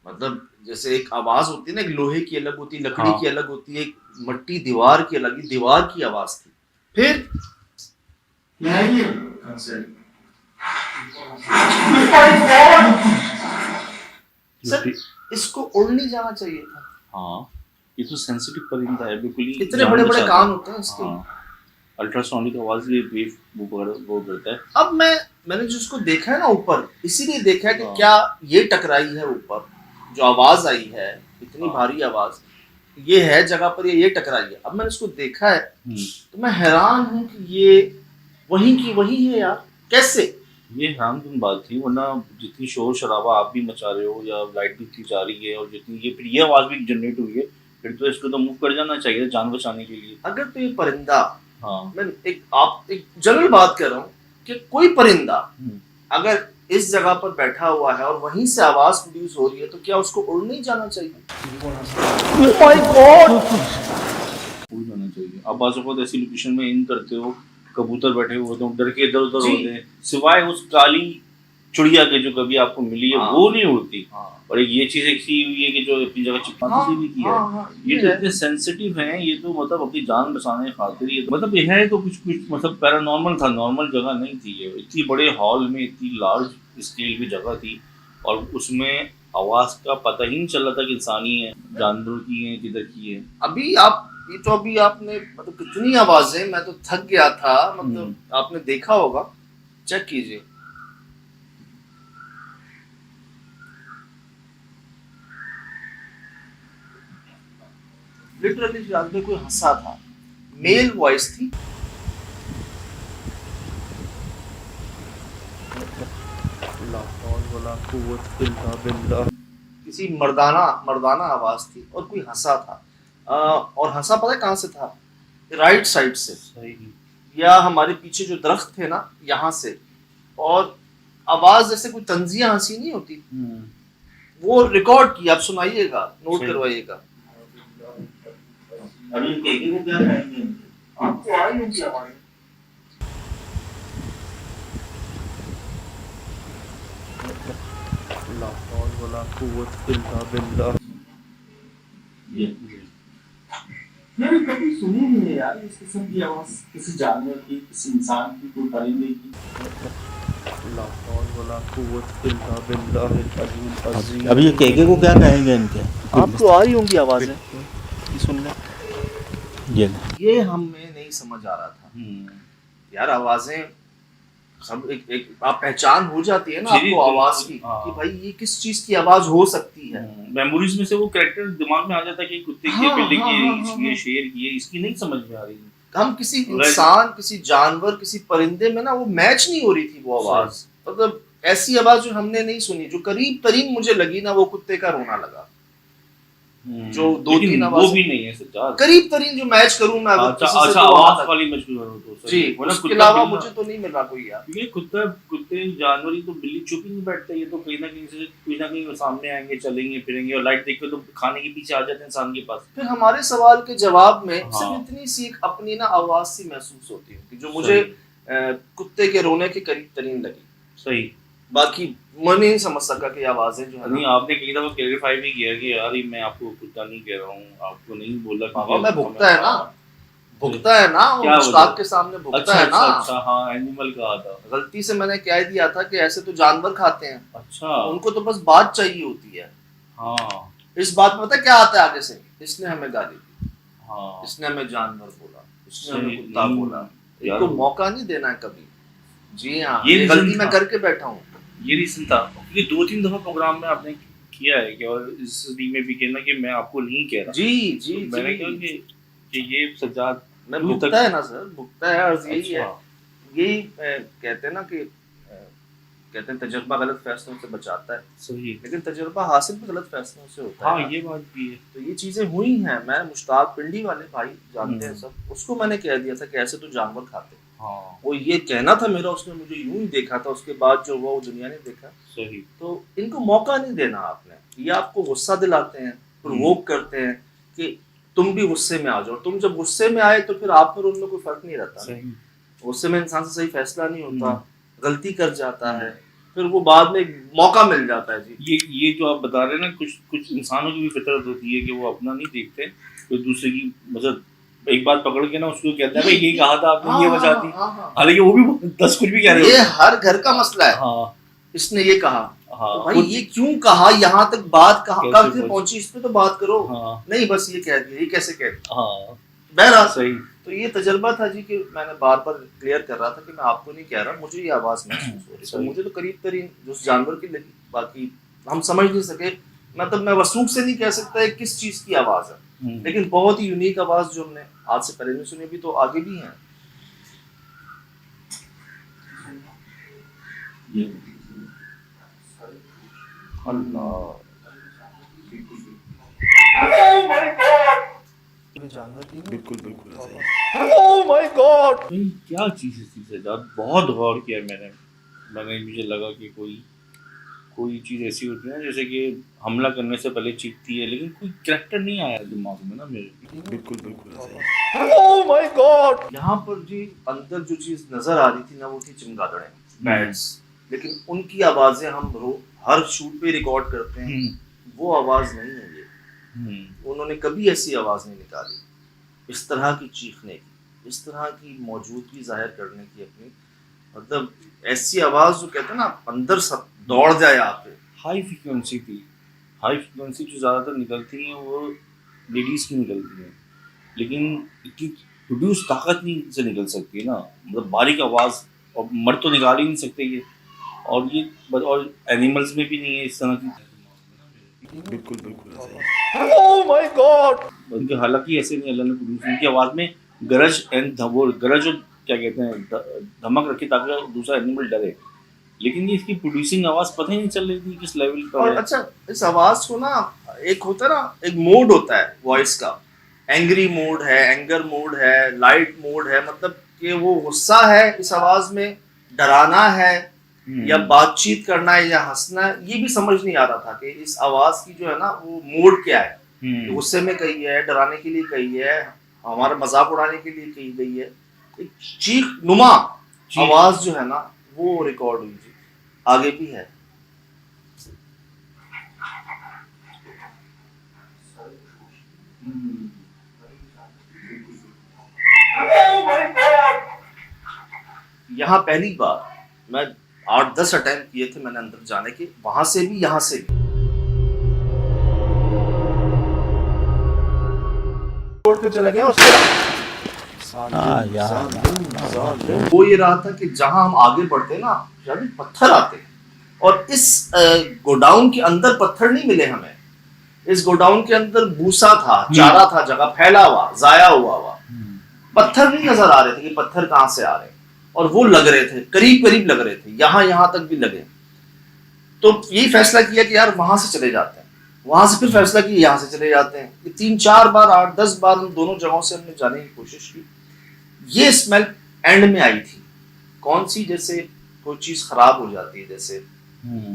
मतलब जैसे एक आवाज होती है ना, एक लोहे की अलग होती है, लकड़ी हाँ। की अलग होती है, एक मट्टी दीवार की अलग, दीवार की आवाज थी। फिर कहाँ से आई? सर इसको उड़ नहीं जाना चाहिए था। हाँ, ये तो सेंसिटिव परिंदा है, बिल्कुल ही इतने जान बड़े बड़े बचाता कान है। होते हैं इसके। हाँ, अल्ट्रासोनिक आवाज भी वेव वो करता है। अब मैंने जिसको देखा है ना ऊपर, इसीलिए देखा है कि हाँ। क्या ये टकराई है ऊपर, जो आवाज आई है इतनी हाँ। भारी आवाज, ये है जगह पर ये टकराई है। अब मैंने इसको देखा है तो मैं हैरान हूँ कि ये वहीं की वही है यार, कैसे? ये हैरानकुन बात थी, वरना जितनी शोर शराबा आप भी मचा रहे हो या लाइट भी इतनी जा रही है और जितनी ये फिर ये आवाज भी जनरेट हुई है, फिर तो इसको तो मूव कर जाना चाहिए जान बचाने के लिए। अगर तो ये परिंदा, हाँ। मैं एक जनरल बात कर रहा हूँ कि कोई परिंदा अगर इस जगह पर बैठा हुआ है और वहीं से आवाज प्रोड्यूस हो रही है तो क्या उसको उड़ नहीं जाना चाहिए? Oh my God! उड़ जाना चाहिए। आप बाज़ वक़्त ऐसी लोकेशन में इन करते हो, कबूतर बैठे हुए होते हैं, डर के इधर उधर जी। होते हैं, सिवाय उस काली चिड़िया के जो कभी आपको मिली है, हाँ। वो नहीं उड़ती। हाँ। और एक ये चीज ऐसी हुई है कि जो अपनी जगह चिपकाती भी की है। ये तो इतने सेंसिटिव हैं, ये तो मतलब अपनी जान बचाने की खातिर ये तो मतलब ये है तो कुछ मतलब पैरानॉर्मल था, नॉर्मल जगह नहीं थी ये। इतनी बड़े हॉल में इतनी लार्ज स्केल की जगह थी और उसमें आवाज का पता ही नहीं चल रहा था कि इंसानी है, जानवरों की है, किधर की है। अभी आपने मतलब कितनी आवाजें, मैं तो थक गया था, मतलब आपने देखा होगा, चेक कीजिए। लिटरली रात में कोई हंसा था, मेल वॉइस थी। किसी मर्दाना आवाज थी और कोई हंसा था। और हंसा पता है कहाँ से था? राइट साइड से, या हमारे पीछे जो दरख्त थे ना, यहाँ से। और आवाज जैसे कोई तंजिया हंसी नहीं होती, वो रिकॉर्ड की, आप सुनाइएगा, नोट करवाइएगा। अभी केके को क्या कहेंगे? आपको आई होगी आवाज। मैंने कभी सुनी नहीं है यार इस किस्म की आवाज, किसी जानवर की, किसी इंसान की, कोई परिंदे की। अभी ये केके को क्या कहेंगे इनके? आपको आ रही होंगी आवाजें, सुन लें। ये हमें नहीं समझ आ रहा था यार, आवाजें सब एक आप पहचान हो जाती है ना आपको आवाज की, कि भाई ये किस चीज की आवाज हो सकती है। मेमोरीज में से वो कैरेक्टर दिमाग में आ जाता है कि कुत्ते की है, बिल्ली की है, इसकी है, शेर की है, इसकी नहीं समझ में आ रही। हम किसी इंसान, किसी जानवर, किसी परिंदे में ना वो मैच नहीं हो रही थी वो आवाज। मतलब ऐसी आवाज जो हमने नहीं सुनी, जो करीब तरीन मुझे लगी ना, वो कुत्ते का रोना लगा। जो दो तीन आवाज, वो भी नहीं है सच्चा, करीब तरीन जो मैच करूं मैं अगर किसी से, अच्छा आवाज वाली मछली करो तो जी, उसके अलावा मुझे तो नहीं मिला कोई यार। ये कुत्ते जानवर ही तो, बिल्ली चुप ही नहीं बैठते, ये तो कहीं ना कहीं सामने आएंगे, चलेंगे फिरेंगे और लाइट देख के तो खाने के पीछे आ जाते हैं इंसान के पास। फिर हमारे सवाल के जवाब में सिर्फ इतनी सी अपनी ना आवाज सी महसूस होती है जो मुझे कुत्ते के रोने के करीब तरीन लगी। सही, बाकी मैं नहीं समझ सका कि आवाजें जो है नहीं, आपने कई दफा क्लैरिफाई भी किया कि यार ये मैं आपको कुत्ता नहीं कह रहा हूँ, आपको नहीं बोला कि मैं भुगता है ना, वो मुश्ताक के सामने भुगता है ना। अच्छा, हाँ, एनिमल कहा था, गलती से मैंने कह दिया था कि ऐसे तो जानवर खाते हैं। अच्छा, उनको तो बस बात चाहिए होती है। हाँ, इस बात में पता क्या आता है आगे से? इसने हमें गाली दी, हाँ, इसने हमें जानवर बोला, इसने हमें कुत्ता बोला। इनको मौका नहीं देना है कभी। जी हाँ, ये गलती मैं करके बैठा हूँ। ये रीजन था, क्योंकि 2-3 दफा प्रोग्राम में आपने किया है कि, और इस में भी कहना कि मैं आपको नहीं कह रहा। जी, तो मैंने कहा कि ये सज्जाद मैं भुगता है ना सर, भुगता है। और यही है, यही कहते हैं ना कि कहते हैं तजुर्बा गलत फैसलों से बचाता है। सही, लेकिन तजुर्बा हासिल भी गलत फैसलों से होता है। हाँ, ये बात भी है। तो ये चीजें हुई हैं। मैं मुश्ताक पिंडी वाले भाई जानते हैं सब, उसको मैंने कह दिया था कि ऐसे तो जानवर खाते हैं। हाँ, वो ये कहना था मेरा, उसने मुझे यूं ही देखा था, उसके बाद जो हुआ वो दुनिया ने देखा। सही, तो इनको मौका नहीं देना आपने। ये आपको गुस्सा दिलाते हैं, प्रोवोक करते हैं कि तुम भी गुस्से में आ जाओ। तुम जब गुस्से में आए तो फिर आप पर उनमें कोई फर्क नहीं रहता। गुस्से में इंसान से सही फैसला नहीं होता, गलती कर जाता है, फिर वो बाद में मौका मिल जाता है। जी, ये जो आप बता रहे हैं ना, कुछ इंसानों की भी फितरत होती है कि वो अपना नहीं देखते, तो दूसरे की मतलब एक बात पकड़ के ना उसको कहता है भाई ये कहा था आपने, ये वजह थी। हालांकि वो भी 10 कुछ भी कह रहे हैं। ये हर घर का मसला है। हाँ, इसने ये कहा, हाँ तो भाई ये क्यों कहा, यहाँ तक बात कहाँ कैसे कहाँ से पहुंची? पहुंची, इस पे तो बात करो। हाँ नहीं बस ये कह दिया, ये कैसे कह दिया। हाँ बहरहाल सही। तो ये तजर्बा था जी कि मैंने बार बार क्लियर कर रहा था कि मैं आपको नहीं कह रहा, मुझे ये आवाज़ महसूस हो रही है। तो सही। मुझे तो करीब तरीन जो उस जानवर की लगी, बाकी हम समझ नहीं सके। मतलब मैं वसूख से नहीं कह सकता है किस चीज़ की आवाज़ है, लेकिन बहुत ही यूनिक आवाज़ जो हमने आज से पहले नहीं सुनी, अभी तो आगे भी हैं। अल्लाह बिल्कुल बिल्कुल ऐसे ही। Oh my God. भाई क्या चीज़ थी सजाद, बहुत गौर किया मैंने मुझे लगा कि कोई चीज़ ऐसी होती है ना जैसे कि हमला करने से पहले चीखती है, लेकिन कोई कैरेक्टर नहीं आया दिमाग में ना मेरे। बिल्कुल बिल्कुल ऐसे ही। Oh my God. यहाँ पर जी अंदर जो चीज़ नजर आ रही थी ना, वो थी चमगादड़ें, बैट्स। लेकिन उनकी आवाज़ें हम हर शूट पे रिकॉर्ड करते हैं, वो आवाज़ नहीं है ये। उन्होंने कभी ऐसी आवाज़ नहीं निकाली, इस तरह की चीखने की, इस तरह की मौजूदगी जाहिर करने की अपनी, मतलब ऐसी आवाज़ जो कहते हैं ना अंदर सब दौड़ जाए आप पे। हाई फ्रिक्वेंसी थी, हाई फ्रिक्वेंसी जो ज़्यादातर निकलती हैं वो लेडीज़ की निकलती हैं, लेकिन इतनी प्रोड्यूस ताकत नहीं से निकल सकती है ना, मतलब बारीक आवाज़, और मर्द तो निकाल ही नहीं सकते ये, और एनिमल्स में भी नहीं है इस तरह की। बिल्कुल बिल्कुल ऐसे ही। Oh my God. उनके हालांकि ऐसे नहीं अल्लाह ने प्रोड्यूस, उनकी आवाज़ में गरज एंड वो गरज और क्या कहते हैं धमक रखी ताकि दूसरा एनिमल डरे, लेकिन ये इसकी प्रोड्यूसिंग आवाज़ पता ही नहीं चल रही थी किस लेवल का और है। अच्छा इस आवाज़ को ना एक होता है ना, एक मोड होता है वॉइस का, एंग्री मोड है, एंगर मोड है, लाइट मोड है, मतलब कि वो गुस्सा है इस आवाज़ में, डराना है या बातचीत करना है या हंसना है, ये भी समझ नहीं आ रहा था कि इस आवाज़ की जो है ना वो मोड क्या है, कि गुस्से में कही है, डराने के लिए कही है, हमारा मजाक उड़ाने के लिए कही गई है। एक चीख नुमा आवाज़ जो है ना वो रिकॉर्ड हुई थी, आगे भी है। यहाँ पहली बार मैं 8-10 अटेम्प्ट किए थे मैंने अंदर जाने के, वहां से भी यहाँ से भी। छोड़ के चला गया उसको। वो ये रहा था कि जहां हम आगे बढ़ते ना शायद पत्थर आते हैं, और इस गोडाउन के अंदर पत्थर नहीं मिले हमें। इस गोडाउन के अंदर भूसा था, चारा था, जगह फैला हुआ, जाया हुआ पत्थर नहीं नजर आ रहे थे कि पत्थर कहां से आ रहे हैं, और वो लग रहे थे, करीब करीब लग रहे थे, यहां तक भी लगे। तो यही फैसला किया कि यार वहां से चले जाते हैं, वहां से फिर फैसला किया यहाँ से चले जाते हैं। ये 3-4 बार 8-10 बार हम दोनों जगहों से हमने जाने की कोशिश की। ये स्मेल एंड में आई थी, कौन सी, जैसे कोई चीज खराब हो जाती है, जैसे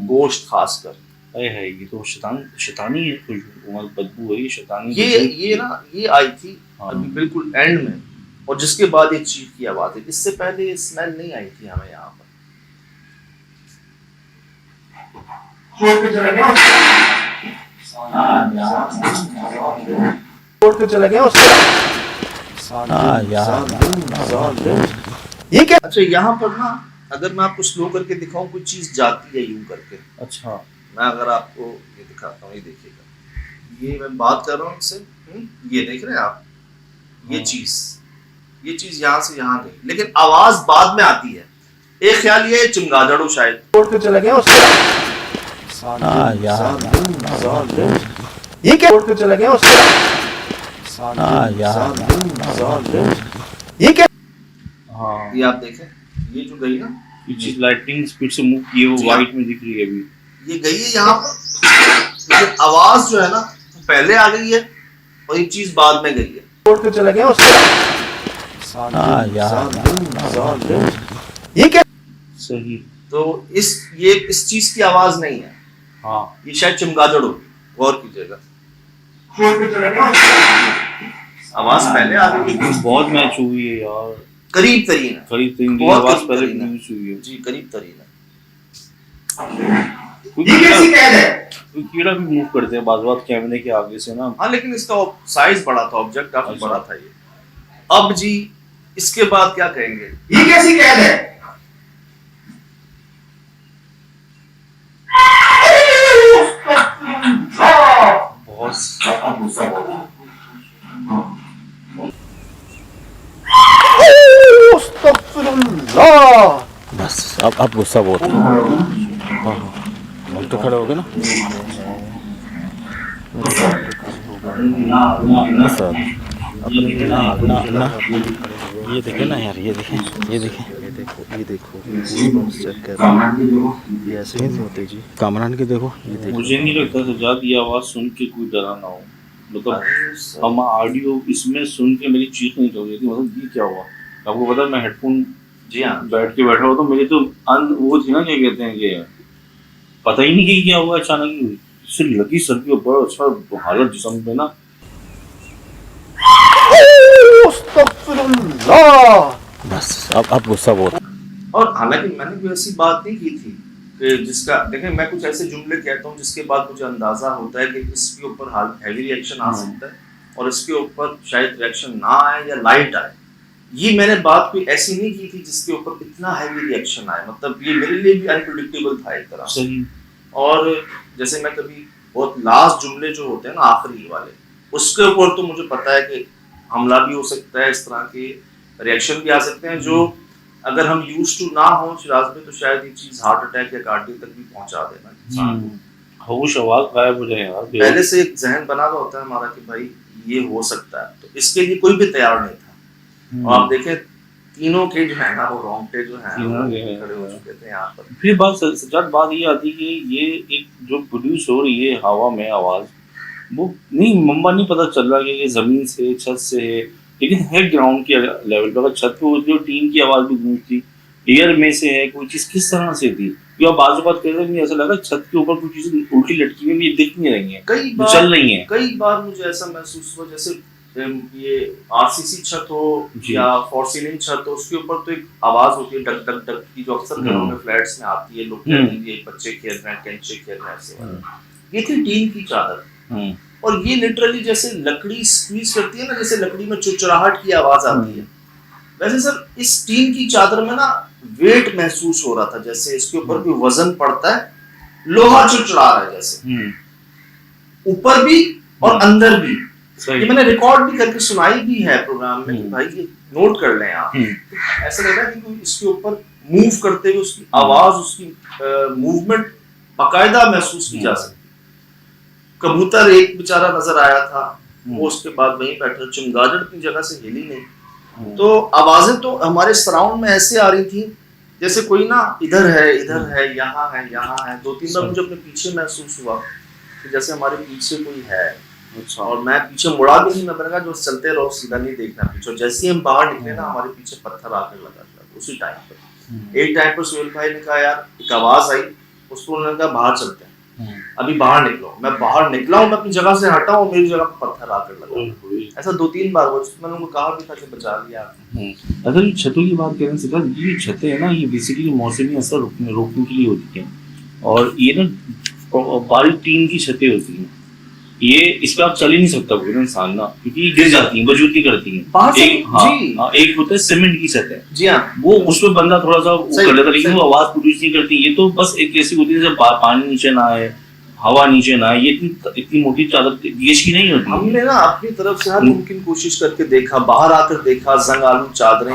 गोश्त खासकर। है ये तो शैतानी है, खुशबू बदबू है, ये शैतानी। ये आई थी अभी बिल्कुल एंड में, और जिसके बाद ये चीख की आवाज है। इससे पहले ये स्मेल नहीं आई थी हमें यहाँ पर। छोड़ के चला गया उसको। ये क्या? अच्छा यहाँ पर ना अगर मैं आपको स्लो करके दिखाऊं, कोई चीज जाती है यूं करके। अच्छा मैं अगर आपको ये दिखाता हूँ, ये देखिएगा, ये मैं बात कर रहा हूँ इससे, ये देख रहे हैं आप, ये चीज यहाँ से यहाँ गई, लेकिन आवाज बाद में आती है। एक ख्याल ये चमगादड़ शायद छोड़ के चला गया उसको। ये क्या? छोड़ के चला गया उसको। ये क्या? हाँ, ये आप देखें, ये जो गई ना, ये चीज लाइटनिंग स्पीड से मूव की है, वो वाइट में दिख रही है अभी। ये गई है यहाँ पर, लेकिन आवाज जो है ना पहले आ गई है और ये चीज बाद में गई है। छोड़ के चला गया उसको। ये क्या? सही। तो इस चीज की आवाज नहीं है। हाँ, ये शायद चमगादड़ होगी, गौर कीजिएगा। आवाज पहले आ गई है, बहुत मैच हुई है यार, करीब तरीन है, करीब तरीन की बहुत आवाज करीब पहले तरीन है। प्रोड्यूस हुई है। जी करीब तरीन है। कोई कीड़ा भी मूव करते हैं बात कैमरे के आगे से ना। हाँ, लेकिन इसका साइज बड़ा था, ऑब्जेक्ट काफी बड़ा था ये। अब जी इसके बाद क्या कहेंगे? ये कैसी कैद है? अब गुस्सा बहुत है। हाँ हम तो खड़े हो गए ना। बस अपना ये देखे ना यार, ये देखें, ये देखें, ये देखो गूज़बम्प्स चेक कर, ये ऐसे नहीं होते जी। कामरान के देखो, ये देखो, मुझे नहीं लगता सजाद ये आवाज़ सुन के कोई डरा ना हो। मतलब हम ऑडियो इसमें सुन के मेरी चीख नहीं निकल रही थी। मतलब ये क्या हुआ, आपको पता है मैं हेडफोन जी हाँ, बैठ के बैठा हुआ तो मेरी तो वो थी ना, क्या कहते हैं कि पता ही नहीं कि क्या हुआ अचानक ही इससे लगी सर के ऊपर। अच्छा हालत जिस्म पे ना। बस अब गुस्सा बहुत। और हालांकि मैंने कोई ऐसी बात नहीं की थी कि जिसका, देखें मैं कुछ ऐसे जुमले कहता हूँ जिसके बाद मुझे अंदाजा होता है कि इसके ऊपर हैवी रिएक्शन आ सकता है और इसके ऊपर शायद रिएक्शन ना आए या लाइट आए। ये मैंने बात कोई ऐसी नहीं की थी जिसके ऊपर इतना हैवी रिएक्शन आए। मतलब ये मेरे लिए भी अनप्रेडिक्टेबल था एक तरह से। और जैसे मैं कभी बहुत लास्ट जुमले जो होते हैं ना आखिरी वाले, उसके ऊपर तो मुझे पता है कि हमला भी हो सकता है, इस तरह के रिएक्शन भी आ सकते हैं जो अगर हम यूज टू ना हो शिराज में तो शायद ये चीज हार्ट अटैक या कार्डियक तक भी पहुंचा देना इंसान को। होश आवाज गायब हो जाए यार। पहले से एक जहन बना हुआ होता है हमारा कि भाई ये हो सकता है, तो इसके लिए कोई भी तैयार नहीं था। और आप देखें तीनों के जो है ना वो रोंगटे जो है खड़े हो चुके थे यहाँ पर। फिर सजाद बात ये आती कि ये एक जो प्रोड्यूस हो रही है हवा में आवाज, वो नहीं मम्मा नहीं पता चल रहा कि ये जमीन से छत से है, लेकिन है ग्राउंड के लेवल पर। अगर छत पे जो टीम की आवाज भी गूंजती, एयर में से है, कोई चीज किस तरह से थी या बाजू बात कर रहे हैं, ऐसा लगा छत के ऊपर कोई चीज उल्टी लटकी हुई दिख नहीं रही है, चल रही है। कई बार मुझे ऐसा महसूस हुआ जैसे ये आरसीसी छत हो या फॉर सीलिंग छत हो, उसके ऊपर तो एक आवाज होती है डक डक डक की जो अक्सर घरों में फ्लैट्स में आती है। लोग कहते हैं ये बच्चे खेल रहे हैं, कंचे खेल रहे हैं, ऐसे। ये थी टीन की चादर और ये लिटरली जैसे लकड़ी स्क्वीज करती है ना, जैसे लकड़ी में चुरचुराहट की आवाज आती है, वैसे सर इस टीन की चादर में ना वेट महसूस हो रहा था, जैसे इसके ऊपर भी वजन पड़ता है, लोहा चुरचुरा रहा है जैसे, ऊपर भी और अंदर भी। ये मैंने रिकॉर्ड भी करके सुनाई भी है प्रोग्राम में कि भाई ये नोट कर लें आप। तो ऐसा लग रहा है कि कोई इसके ऊपर मूव करते हुए उसकी आवाज, उसकी मूवमेंट बाकायदा महसूस की जा सकती। कबूतर एक बेचारा नजर आया था, वो उसके बाद वहीं बैठा, चमगादड़ अपनी जगह से हिली नहीं। तो आवाजें तो हमारे सराउंड में ऐसे आ रही थी जैसे कोई ना इधर है, यहाँ है, यहाँ है। 2-3 बार मुझे अपने पीछे महसूस हुआ कि जैसे हमारे पीछे कोई है। अच्छा, और मैं पीछे मुड़ा भी नहीं, मैं मैंने कहा जो चलते रहो, सीधा नहीं देखना पीछे। जैसे ही हम बाहर निकले ना, हमारे पीछे पत्थर आकर लगा था उसी टाइम पर। एक टाइम पर सुहेल भाई ने कहा यार एक आवाज आई, उसको उन्होंने कहा बाहर चलते हैं, अभी बाहर निकलो। मैं बाहर निकला हूँ, मैं अपनी जगह से हटा हूँ, मेरी जगह पर पत्थर आकर लगा। ऐसा 2-3 बार हुआ, मैंने उनको कहा भी था कि बचा लिया। अगर ये छतों की बात करें सर, ये छतें है ना, ये बेसिकली मौसमी असर रोकने के लिए होती हैं। और ये ना बारीक टीन की छतें होती हैं, ये इस पे आप चल ही नहीं सकता कोई इंसान ना, क्योंकि ये गिर जाती हैं, बजूती करती हैं। एक होता है सीमेंट की छत है जी हाँ, वो उसमें बंदा थोड़ा सा वो कर लेता, लेकिन वो आवाज प्रोड्यूस नहीं करती। ये तो बस एक ऐसी होती है जब पानी नीचे ना आए, हवा नीचे ना आए, ये इतनी मोटी चादर गेज की नहीं होती। हमने ना अपनी तरफ से हर मुमकिन कोशिश करके देखा, बाहर आकर देखा, जंग आलू चादरें,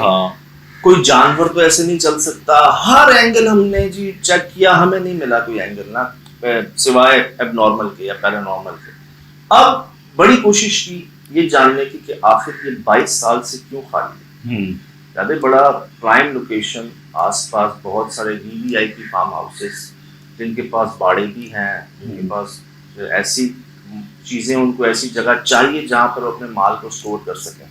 कोई जानवर तो ऐसे नहीं चल सकता। हर एंगल हमने जी चेक किया, हमें नहीं मिला कोई एंगल ना, सिवाय एबनॉर्मल के या पैरानॉर्मल के। अब बड़ी कोशिश की ये जानने की कि आखिर ये 22 साल से क्यों खाली है। ज्यादा बड़ा प्राइम लोकेशन, आसपास बहुत सारे वीवीआईपी फार्म हाउसेस जिनके पास बाड़े भी हैं, जिनके पास ऐसी चीजें, उनको ऐसी जगह चाहिए जहां पर वो अपने माल को स्टोर कर सकें।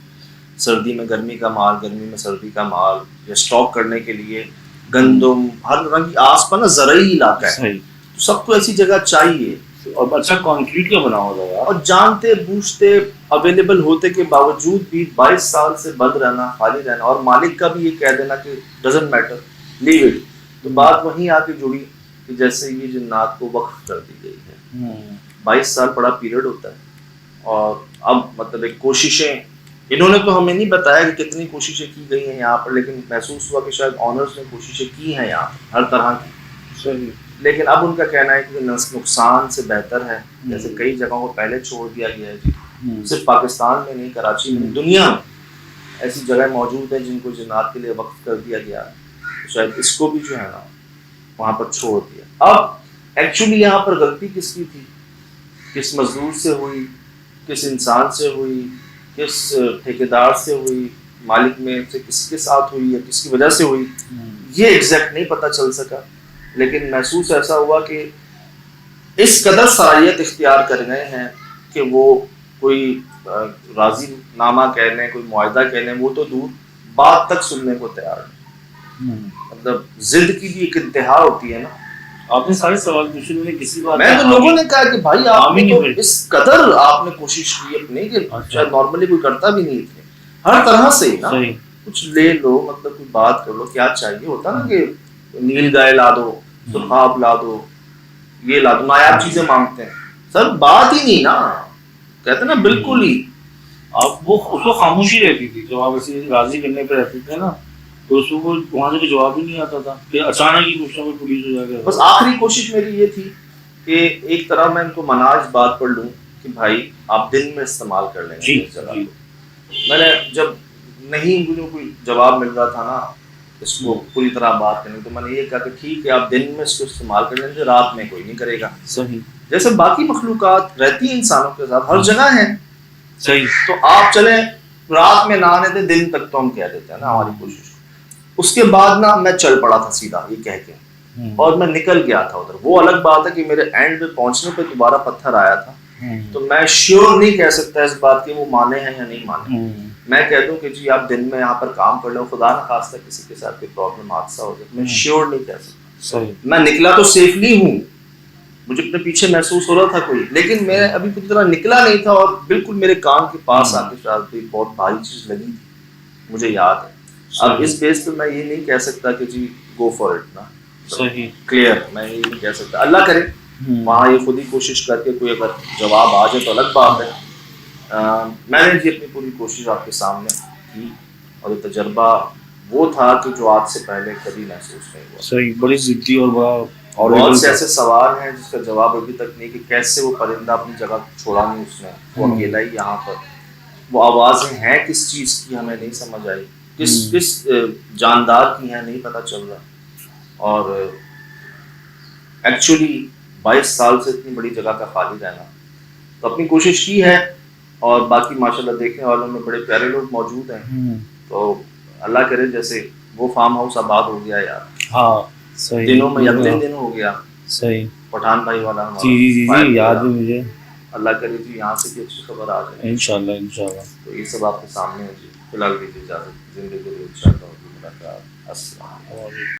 सर्दी में गर्मी का माल, गर्मी में सर्दी का माल, या स्टॉक करने के लिए गंदम, हर रंग की आसपास ना ज़राई इलाका है, तो सबको ऐसी जगह चाहिए। और अच्छा कंक्रीट का बना होगा यार। और जानते बूझते अवेलेबल होते के बावजूद भी 22 साल से बंद रहना, खाली रहना, और मालिक का भी ये कह देना कि डजंट मैटर, लीव इट। तो बात वहीं आके जुड़ी कि जैसे ये जिन्नात को वक्फ कर दी गई है। 22 साल बड़ा पीरियड होता है, और अब मतलब एक कोशिशें, इन्होंने तो हमें नहीं बताया कि कितनी कोशिशें की गई हैं यहाँ पर, लेकिन महसूस हुआ कि शायद ऑनर्स ने कोशिशें की हैं यहाँ हर तरह की। सही, लेकिन अब उनका कहना है कि नुकसान से बेहतर है। जैसे कई जगहों को पहले छोड़ दिया गया है, सिर्फ पाकिस्तान में नहीं, कराची में, दुनिया में ऐसी जगह मौजूद है जिनको जिन्नात के लिए वक्फ कर दिया गया है। शायद इसको भी जो है ना वहाँ पर छोड़ दिया। अब एक्चुअली यहाँ पर गलती किसकी थी, किस मजदूर से हुई, किस इंसान से हुई, किस ठेकेदार से हुई, मालिक में से किसके साथ हुई या किसकी वजह से हुई, ये एग्जैक्ट नहीं पता चल सका। लेकिन महसूस ऐसा हुआ कि इस कदर सलाहियत इख्तियार कर गए हैं कि वो कोई राजी नामा कह लें, कोई मुआहदा कह लें, वो तो दूर, बात तक सुनने को तैयार नहीं। मतलब जिद की भी एक इंतहा होती है ना। आपने सारे सवाल पूछे, मैंने किसी बात मैं तो लोगों ने कहा कि भाई आपने नहीं तो हुए। इस कदर आपने कोशिश की अपनी कि शायद नॉर्मली कोई करता भी नहीं थे, हर तरह से ना सही। कुछ ले लो, मतलब कोई बात कर लो, क्या चाहिए होता ना कि नील गाय ला दो, सुरखाब ला दो, ये ला दो, नायाब चीजें मांगते हैं सर, बात ही नहीं ना, कहते ना बिल्कुल ही। आप वो उसको खामोशी रहती थी जब आप ऐसे राजी करने पे रहते थे ना, तो उसको वहां से कोई जवाब ही नहीं आता था, फिर अचानक ही कुछ ना कोई पुलिस हो जाएगा। बस आखिरी कोशिश मेरी ये थी कि एक तरह मैं इनको मना इस बात पर लूं कि भाई आप दिन में इस्तेमाल कर लेंगे जी, इस जगह को। मैंने जब नहीं मुझे कोई जवाब मिल रहा था ना इसको पूरी तरह बात करने, तो मैंने ये कहा कि ठीक है आप दिन में इसको इस्तेमाल कर लेंगे, रात में कोई नहीं करेगा। सही जैसे बाकी मखलूकात रहती है इंसानों के साथ, हर जगह है, सही। तो आप चले रात में ना आने दे, दिन तक तो हम कह देते हैं ना हमारी कोशिश। उसके बाद ना मैं चल पड़ा था सीधा ये कह के, और मैं निकल गया था उधर। वो अलग बात है कि मेरे एंड पे पहुंचने पे दोबारा पत्थर आया था, तो मैं श्योर नहीं कह सकता इस बात की वो माने हैं या नहीं माने। मैं कह दूं कि जी आप दिन में यहाँ पर काम कर लो, खुदा न खास्ता किसी के साथ कोई प्रॉब्लम हादसा हो जाए, मैं श्योर नहीं कह सकता। सही। मैं निकला तो सेफली हूँ, मुझे अपने पीछे महसूस हो रहा था कोई, लेकिन मैं अभी पूरी तरह निकला नहीं था, और बिल्कुल मेरे कान के पास आके शायद कोई बहुत भारी चीज लगी थी, मुझे याद है। अब इस बेस पे मैं ये नहीं कह सकता कि जी गो फॉर इट ना, सही क्लियर मैं ये नहीं कह सकता। अल्लाह करे वहाँ ये खुद ही कोशिश करके कोई अगर जवाब आ जाए तो अलग बात है। मैंने जी अपनी पूरी कोशिश आपके सामने की, और ये तजर्बा वो था कि जो आज से पहले कभी महसूस नहीं हुआ। सही। बड़ी जिद्दी और बड़ा और बहुत से ऐसे सवाल हैं जिसका जवाब अभी तक नहीं, कि कैसे वो परिंदा अपनी जगह छोड़ा नहीं उसने, वो अकेला ही यहाँ पर, वो आवाज़ें हैं किस चीज़ की हमें नहीं समझ आई, किस जानदार की हैं नहीं पता चल रहा। और एक्चुअली 22 साल से इतनी बड़ी जगह का खाली रहना, तो अपनी कोशिश की है, और बाकी माशाल्लाह देखने वालों में बड़े प्यारे लोग मौजूद हैं। तो अल्लाह करे जैसे वो फार्म हाउस आबाद हो गया यार, हाँ सही, दिनों में यकीन दिन हो गया, सही। पठान भाई वाला हमारा जी याद है मुझे। अल्लाह करे जी यहाँ से भी अच्छी खबर आ जाए इंशाल्लाह इंशाल्लाह। तो ये सब आपके सामने है जी। फिलहाल दीजिए इजाज़त, जिंदगी इंशाल्लाह मुलाकात। अस्सलाम वालेकुम।